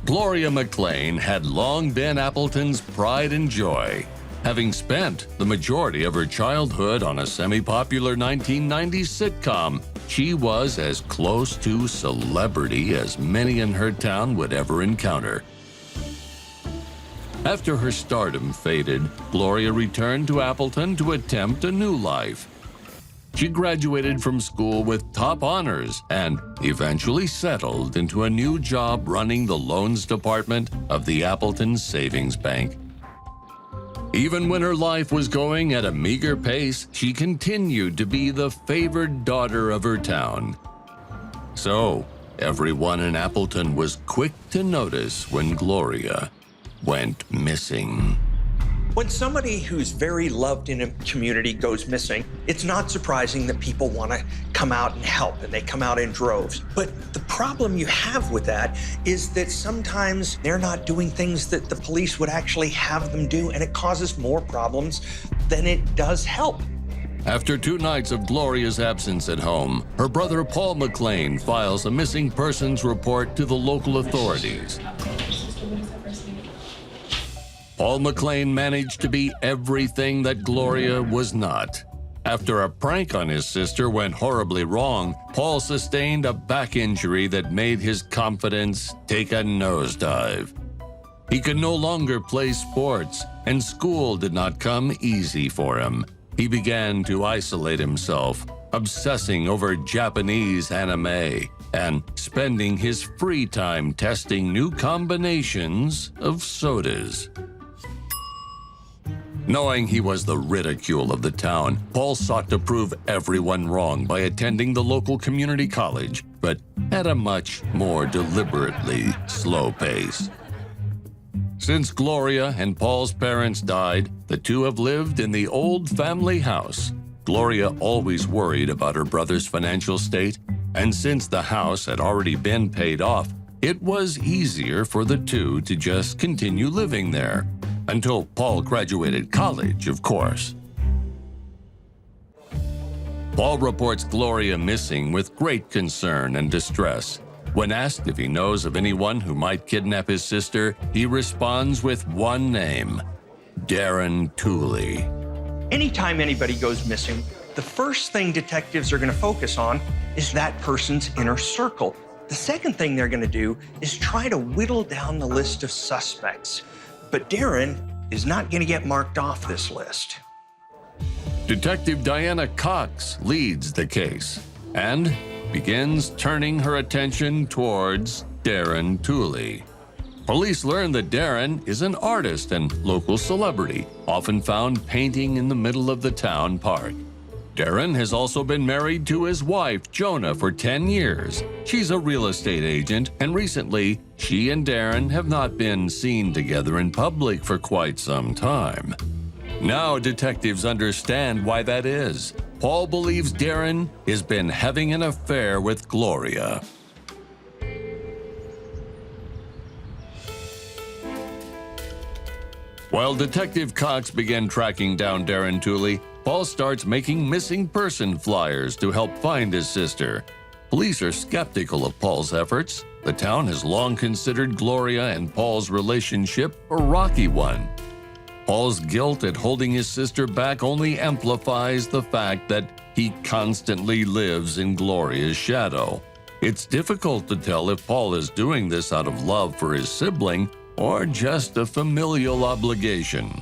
Gloria McLean had long been Appleton's pride and joy. Having spent the majority of her childhood on a semi-popular 1990s sitcom, she was as close to celebrity as many in her town would ever encounter. After her stardom faded, Gloria returned to Appleton to attempt a new life. She graduated from school with top honors and eventually settled into a new job running the loans department of the Appleton Savings Bank. Even when her life was going at a meager pace, she continued to be the favored daughter of her town. So, everyone in Appleton was quick to notice when Gloria went missing. When somebody who's very loved in a community goes missing, it's not surprising that people want to come out and help, and they come out in droves. But the problem you have with that is that sometimes they're not doing things that the police would actually have them do, and it causes more problems than it does help. After 2 nights of Gloria's absence at home, her brother Paul McLean files a missing persons report to the local authorities. Paul McLean managed to be everything that Gloria was not. After a prank on his sister went horribly wrong, Paul sustained a back injury that made his confidence take a nosedive. He could no longer play sports, and school did not come easy for him. He began to isolate himself, obsessing over Japanese anime, and spending his free time testing new combinations of sodas. Knowing he was the ridicule of the town, Paul sought to prove everyone wrong by attending the local community college, but at a much more deliberately slow pace. Since Gloria and Paul's parents died, the two have lived in the old family house. Gloria always worried about her brother's financial state, and since the house had already been paid off, it was easier for the two to just continue living there. Until Paul graduated college, of course. Paul reports Gloria missing with great concern and distress. When asked if he knows of anyone who might kidnap his sister, he responds with one name: Darren Tooley. Anytime anybody goes missing, the first thing detectives are going to focus on is that person's inner circle. The second thing they're going to do is try to whittle down the list of suspects. But Darren is not going to get marked off this list. Detective Diana Cox leads the case and begins turning her attention towards Darren Tooley. Police learn that Darren is an artist and local celebrity, often found painting in the middle of the town park. Darren has also been married to his wife, Jonah, for 10 years. She's a real estate agent, and recently, she and Darren have not been seen together in public for quite some time. Now detectives understand why that is. Paul believes Darren has been having an affair with Gloria. While Detective Cox began tracking down Darren Tooley, Paul starts making missing person flyers to help find his sister. Police are skeptical of Paul's efforts. The town has long considered Gloria and Paul's relationship a rocky one. Paul's guilt at holding his sister back only amplifies the fact that he constantly lives in Gloria's shadow. It's difficult to tell if Paul is doing this out of love for his sibling or just a familial obligation.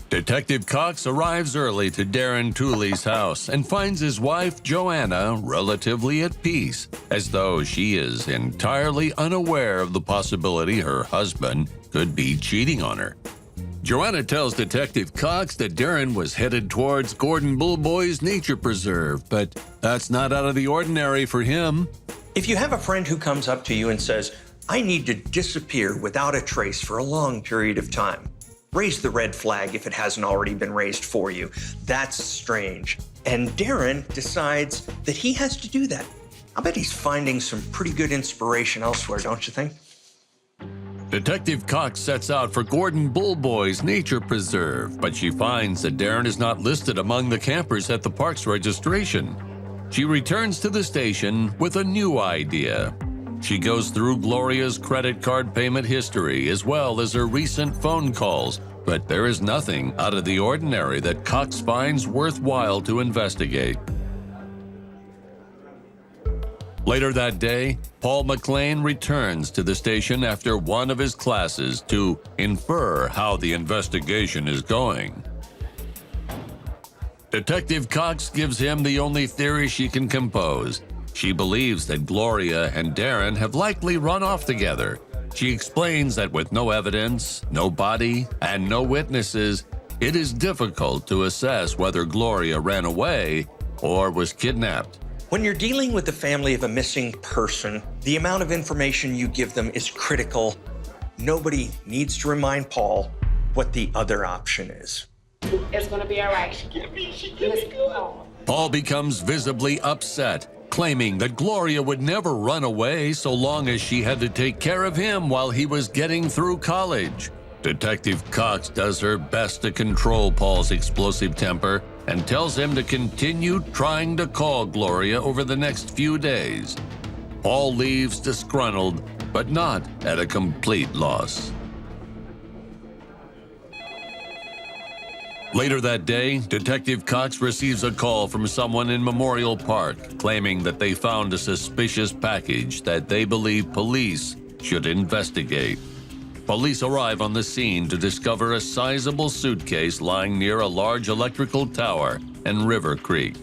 Detective Cox arrives early to Darren Tooley's house and finds his wife, Joanna, relatively at peace, as though she is entirely unaware of the possibility her husband could be cheating on her. Joanna tells Detective Cox that Darren was headed towards Gordon Bullboy's nature preserve, but that's not out of the ordinary for him. If you have a friend who comes up to you and says, "I need to disappear without a trace for a long period of time," raise the red flag if it hasn't already been raised for you. That's strange. And Darren decides that he has to do that. I bet he's finding some pretty good inspiration elsewhere, don't you think? Detective Cox sets out for Gordon Bullboy's nature preserve, but she finds that Darren is not listed among the campers at the park's registration. She returns to the station with a new idea. She goes through Gloria's credit card payment history as well as her recent phone calls, but there is nothing out of the ordinary that Cox finds worthwhile to investigate. Later that day, Paul McLean returns to the station after one of his classes to infer how the investigation is going. Detective Cox gives him the only theory she can compose. She believes that Gloria and Darren have likely run off together. She explains that with no evidence, no body, and no witnesses, it is difficult to assess whether Gloria ran away or was kidnapped. When you're dealing with the family of a missing person, the amount of information you give them is critical. Nobody needs to remind Paul what the other option is. It's gonna be all right. Paul becomes visibly upset, claiming that Gloria would never run away so long as she had to take care of him while he was getting through college. Detective Cox does her best to control Paul's explosive temper and tells him to continue trying to call Gloria over the next few days. Paul leaves disgruntled, but not at a complete loss. Later that day, Detective Cox receives a call from someone in Memorial Park claiming that they found a suspicious package that they believe police should investigate. Police arrive on the scene to discover a sizable suitcase lying near a large electrical tower in River Creek.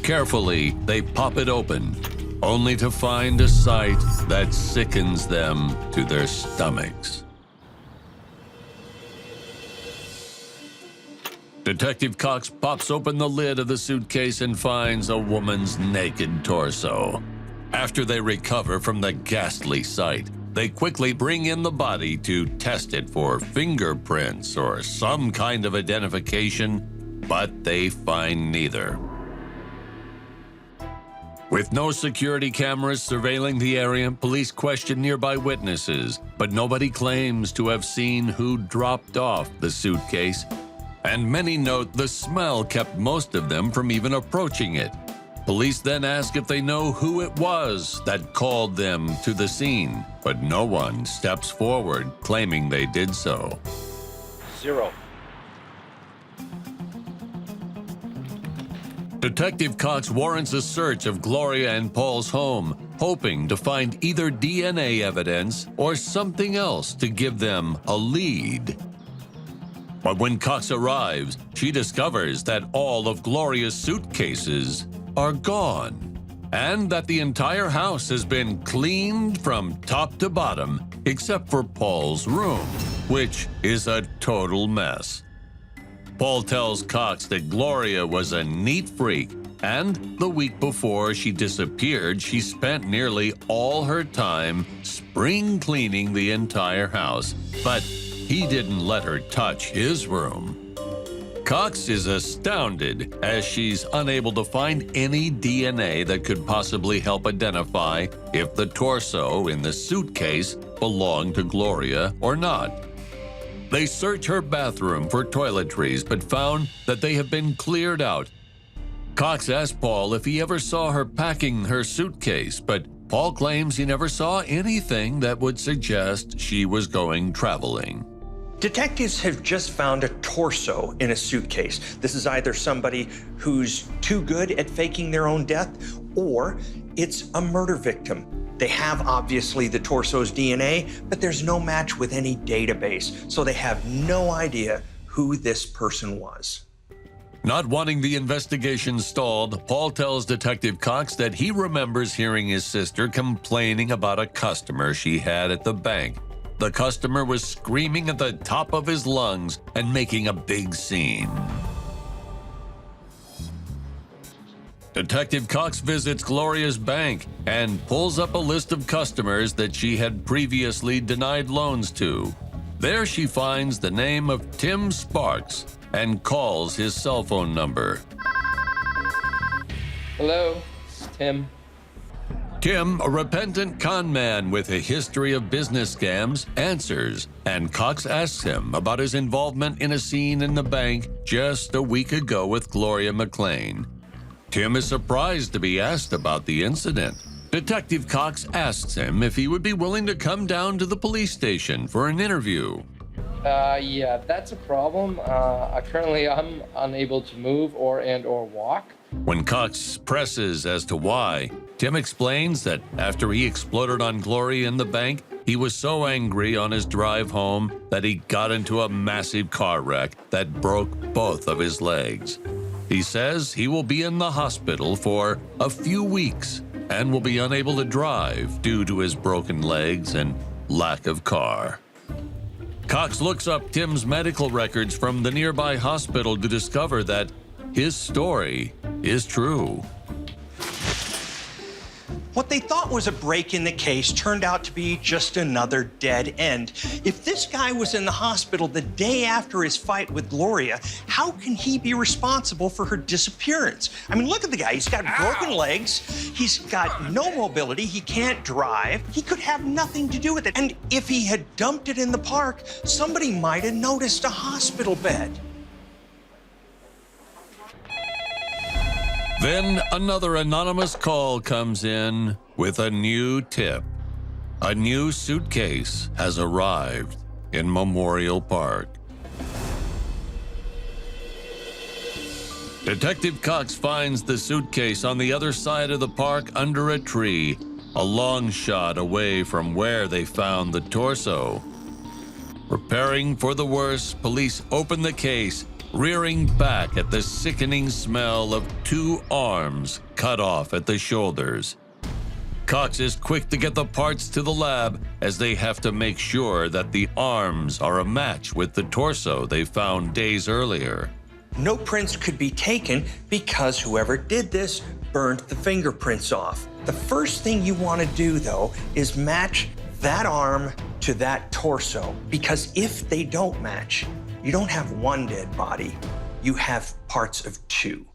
Carefully, they pop it open, only to find a sight that sickens them to their stomachs. Detective Cox pops open the lid of the suitcase and finds a woman's naked torso. After they recover from the ghastly sight, they quickly bring in the body to test it for fingerprints or some kind of identification, but they find neither. With no security cameras surveilling the area, police question nearby witnesses, but nobody claims to have seen who dropped off the suitcase. and many note the smell kept most of them from even approaching it. Police then ask if they know who it was that called them to the scene, but no one steps forward claiming they did so. 0. Detective Cox warrants a search of Gloria and Paul's home, hoping to find either DNA evidence or something else to give them a lead. But when Cox arrives, she discovers that all of Gloria's suitcases are gone, and that the entire house has been cleaned from top to bottom except for Paul's room, which is a total mess. Paul tells Cox that Gloria was a neat freak, and the week before she disappeared, she spent nearly all her time spring cleaning the entire house, but he didn't let her touch his room. Cox is astounded as she's unable to find any DNA that could possibly help identify if the torso in the suitcase belonged to Gloria or not. They search her bathroom for toiletries, but found that they have been cleared out. Cox asked Paul if he ever saw her packing her suitcase, but Paul claims he never saw anything that would suggest she was going traveling. Detectives have just found a torso in a suitcase. This is either somebody who's too good at faking their own death, or it's a murder victim. They have, obviously, the torso's DNA, but there's no match with any database, so they have no idea who this person was. Not wanting the investigation stalled, Paul tells Detective Cox that he remembers hearing his sister complaining about a customer she had at the bank. The customer was screaming at the top of his lungs and making a big scene. Detective Cox visits Gloria's bank and pulls up a list of customers that she had previously denied loans to. There she finds the name of Tim Sparks and calls his cell phone number. Hello, it's Tim. Tim, a repentant con man with a history of business scams, answers, and Cox asks him about his involvement in a scene in the bank just a week ago with Gloria McLean. Tim is surprised to be asked about the incident. Detective Cox asks him if he would be willing to come down to the police station for an interview. Yeah, that's a problem. I'm unable to move or walk. When Cox presses as to why, Tim explains that after he exploded on Gloria in the bank, he was so angry on his drive home that he got into a massive car wreck that broke both of his legs. He says he will be in the hospital for a few weeks and will be unable to drive due to his broken legs and lack of car. Cox looks up Tim's medical records from the nearby hospital to discover that his story is true. What they thought was a break in the case turned out to be just another dead end. If this guy was in the hospital the day after his fight with Gloria, how can he be responsible for her disappearance? I mean, look at the guy. He's got broken legs. He's got no mobility. He can't drive. He could have nothing to do with it. And if he had dumped it in the park, somebody might have noticed a hospital bed. Then another anonymous call comes in with a new tip. A new suitcase has arrived in Memorial Park. Detective Cox finds the suitcase on the other side of the park under a tree, a long shot away from where they found the torso. Preparing for the worst, police open the case, rearing back at the sickening smell of 2 arms cut off at the shoulders. Cox is quick to get the parts to the lab as they have to make sure that the arms are a match with the torso they found days earlier. No prints could be taken because whoever did this burned the fingerprints off. The first thing you want to do, though, is match that arm to that torso, because if they don't match, you don't have one dead body, you have parts of 2.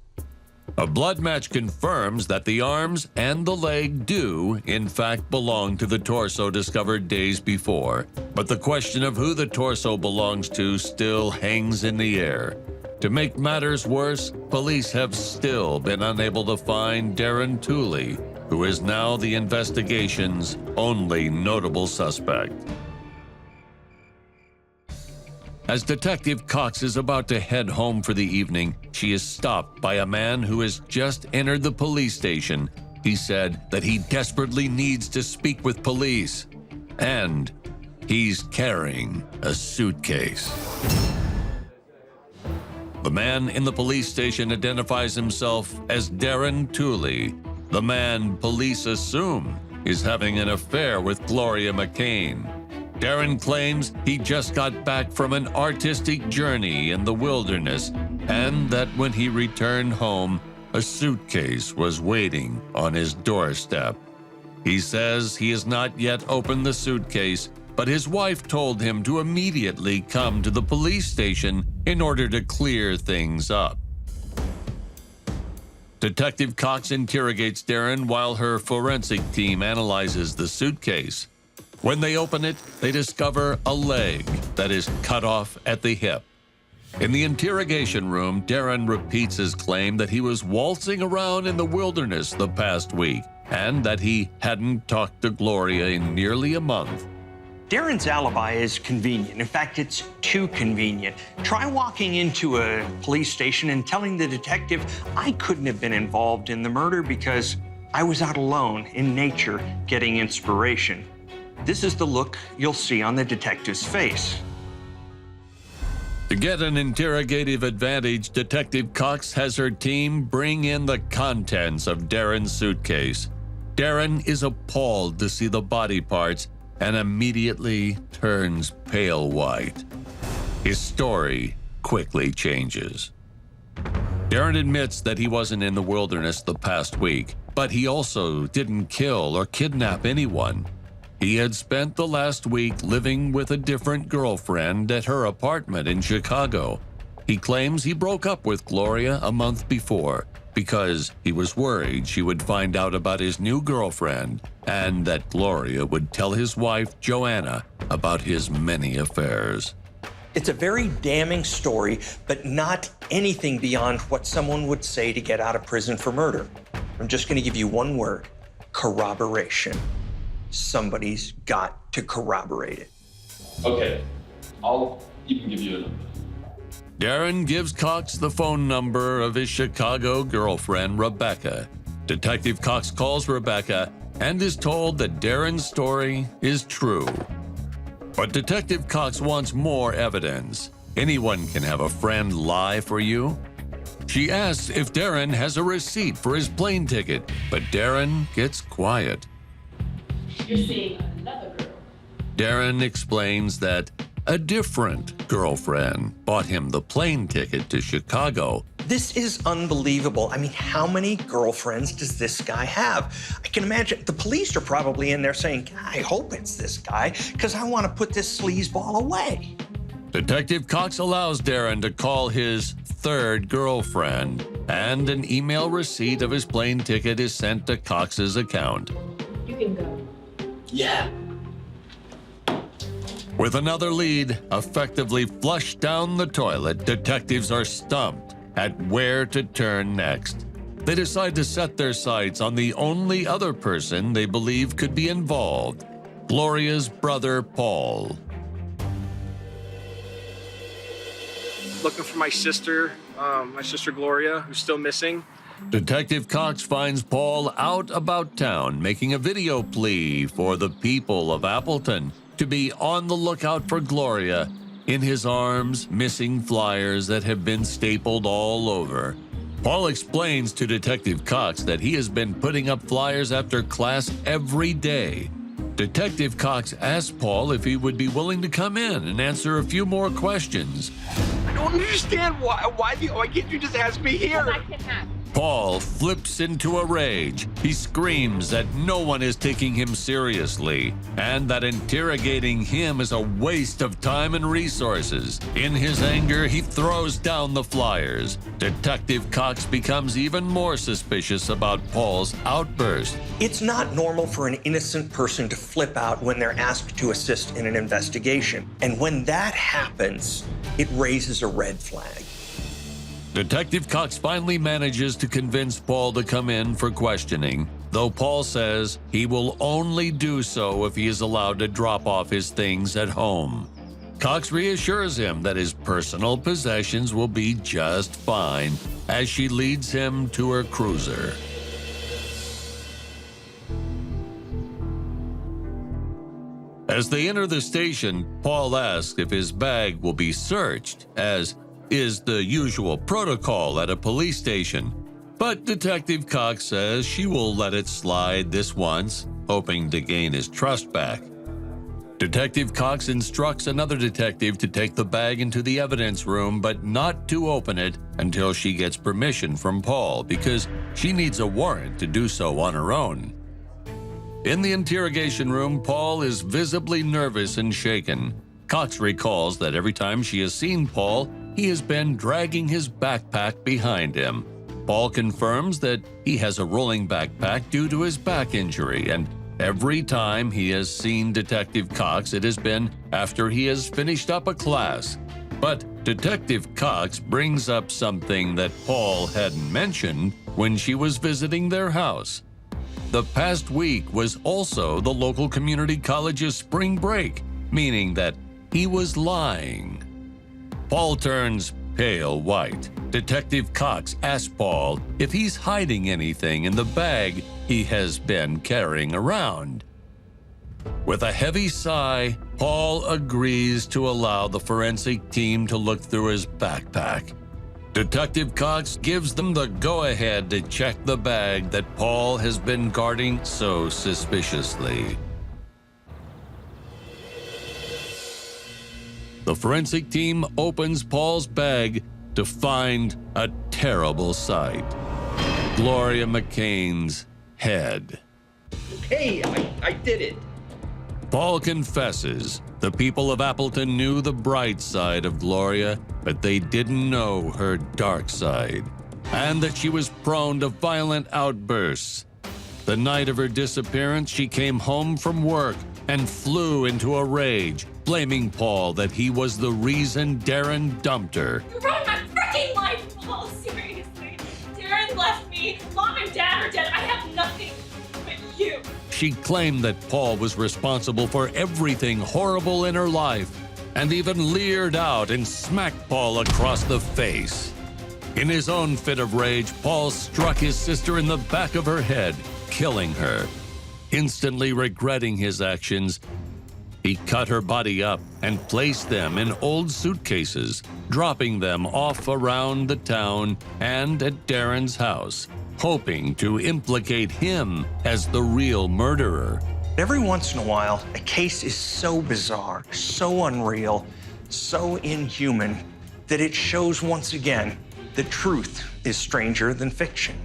A blood match confirms that the arms and the leg do, in fact, belong to the torso discovered days before, but the question of who the torso belongs to still hangs in the air. To make matters worse, police have still been unable to find Darren Tooley, who is now the investigation's only notable suspect. As Detective Cox is about to head home for the evening, she is stopped by a man who has just entered the police station. He said that he desperately needs to speak with police, and he's carrying a suitcase. The man in the police station identifies himself as Darren Tooley, the man police assume is having an affair with Gloria McCain. Darren claims he just got back from an artistic journey in the wilderness, and that when he returned home, a suitcase was waiting on his doorstep. He says he has not yet opened the suitcase, but his wife told him to immediately come to the police station in order to clear things up. Detective Cox interrogates Darren while her forensic team analyzes the suitcase. When they open it, they discover a leg that is cut off at the hip. In the interrogation room, Darren repeats his claim that he was waltzing around in the wilderness the past week and that he hadn't talked to Gloria in nearly a month. Darren's alibi is convenient. In fact, it's too convenient. Try walking into a police station and telling the detective I couldn't have been involved in the murder because I was out alone in nature getting inspiration. This is the look you'll see on the detective's face. To get an interrogative advantage, Detective Cox has her team bring in the contents of Darren's suitcase. Darren is appalled to see the body parts and immediately turns pale white. His story quickly changes. Darren admits that he wasn't in the wilderness the past week, but he also didn't kill or kidnap anyone. He had spent the last week living with a different girlfriend at her apartment in Chicago. He claims he broke up with Gloria a month before because he was worried she would find out about his new girlfriend and that Gloria would tell his wife, Joanna, about his many affairs. It's a very damning story, but not anything beyond what someone would say to get out of prison for murder. I'm just going to give you one word: corroboration. Somebody's got to corroborate it. Okay, I'll even give you a number. Darren gives Cox the phone number of his Chicago girlfriend, Rebecca. Detective Cox calls Rebecca and is told that Darren's story is true. But Detective Cox wants more evidence. Anyone can have a friend lie for you. She asks if Darren has a receipt for his plane ticket, but Darren gets quiet. You're seeing another girl. Darren explains that a different girlfriend bought him the plane ticket to Chicago. This is unbelievable. I mean, how many girlfriends does this guy have? I can imagine the police are probably in there saying, I hope it's this guy, because I want to put this sleazeball away. Detective Cox allows Darren to call his third girlfriend, and an email receipt of his plane ticket is sent to Cox's account. You can go. Yeah. With another lead effectively flushed down the toilet, detectives are stumped at where to turn next. They decide to set their sights on the only other person they believe could be involved, Gloria's brother, Paul. Looking for my sister Gloria, who's still missing. Detective Cox finds Paul out about town, making a video plea for the people of Appleton to be on the lookout for Gloria. In his arms, missing flyers that have been stapled all over. Paul explains to Detective Cox that he has been putting up flyers after class every day. Detective Cox asks Paul if he would be willing to come in and answer a few more questions. I don't understand why can't you just ask me here? I can have. Paul flips into a rage. He screams that no one is taking him seriously and that interrogating him is a waste of time and resources. In his anger, he throws down the flyers. Detective Cox becomes even more suspicious about Paul's outburst. It's not normal for an innocent person to flip out when they're asked to assist in an investigation. And when that happens, it raises a red flag. Detective Cox finally manages to convince Paul to come in for questioning, though Paul says he will only do so if he is allowed to drop off his things at home. Cox reassures him that his personal possessions will be just fine as she leads him to her cruiser. As they enter the station, Paul asks if his bag will be searched, as is the usual protocol at a police station. But Detective Cox says she will let it slide this once, hoping to gain his trust back. Detective Cox instructs another detective to take the bag into the evidence room, but not to open it until she gets permission from Paul, because she needs a warrant to do so on her own. In the interrogation room, Paul is visibly nervous and shaken. Cox recalls that every time she has seen Paul, he has been dragging his backpack behind him. Paul confirms that he has a rolling backpack due to his back injury, and every time he has seen Detective Cox, it has been after he has finished up a class. But Detective Cox brings up something that Paul hadn't mentioned when she was visiting their house. The past week was also the local community college's spring break, meaning that he was lying. Paul turns pale white. Detective Cox asks Paul if he's hiding anything in the bag he has been carrying around. With a heavy sigh, Paul agrees to allow the forensic team to look through his backpack. Detective Cox gives them the go-ahead to check the bag that Paul has been guarding so suspiciously. The forensic team opens Paul's bag to find a terrible sight: Gloria McCain's head. Hey, I did it. Paul confesses the people of Appleton knew the bright side of Gloria, but they didn't know her dark side, and that she was prone to violent outbursts. The night of her disappearance, she came home from work and flew into a rage, blaming Paul that he was the reason Darren dumped her. You ruined my freaking life, Paul, seriously. Darren left me. Mom and Dad are dead. I have nothing but you. She claimed that Paul was responsible for everything horrible in her life, and even leered out and smacked Paul across the face. In his own fit of rage, Paul struck his sister in the back of her head, killing her. Instantly regretting his actions, he cut her body up and placed them in old suitcases, dropping them off around the town and at Darren's house, hoping to implicate him as the real murderer. Every once in a while, a case is so bizarre, so unreal, so inhuman, that it shows once again the truth is stranger than fiction.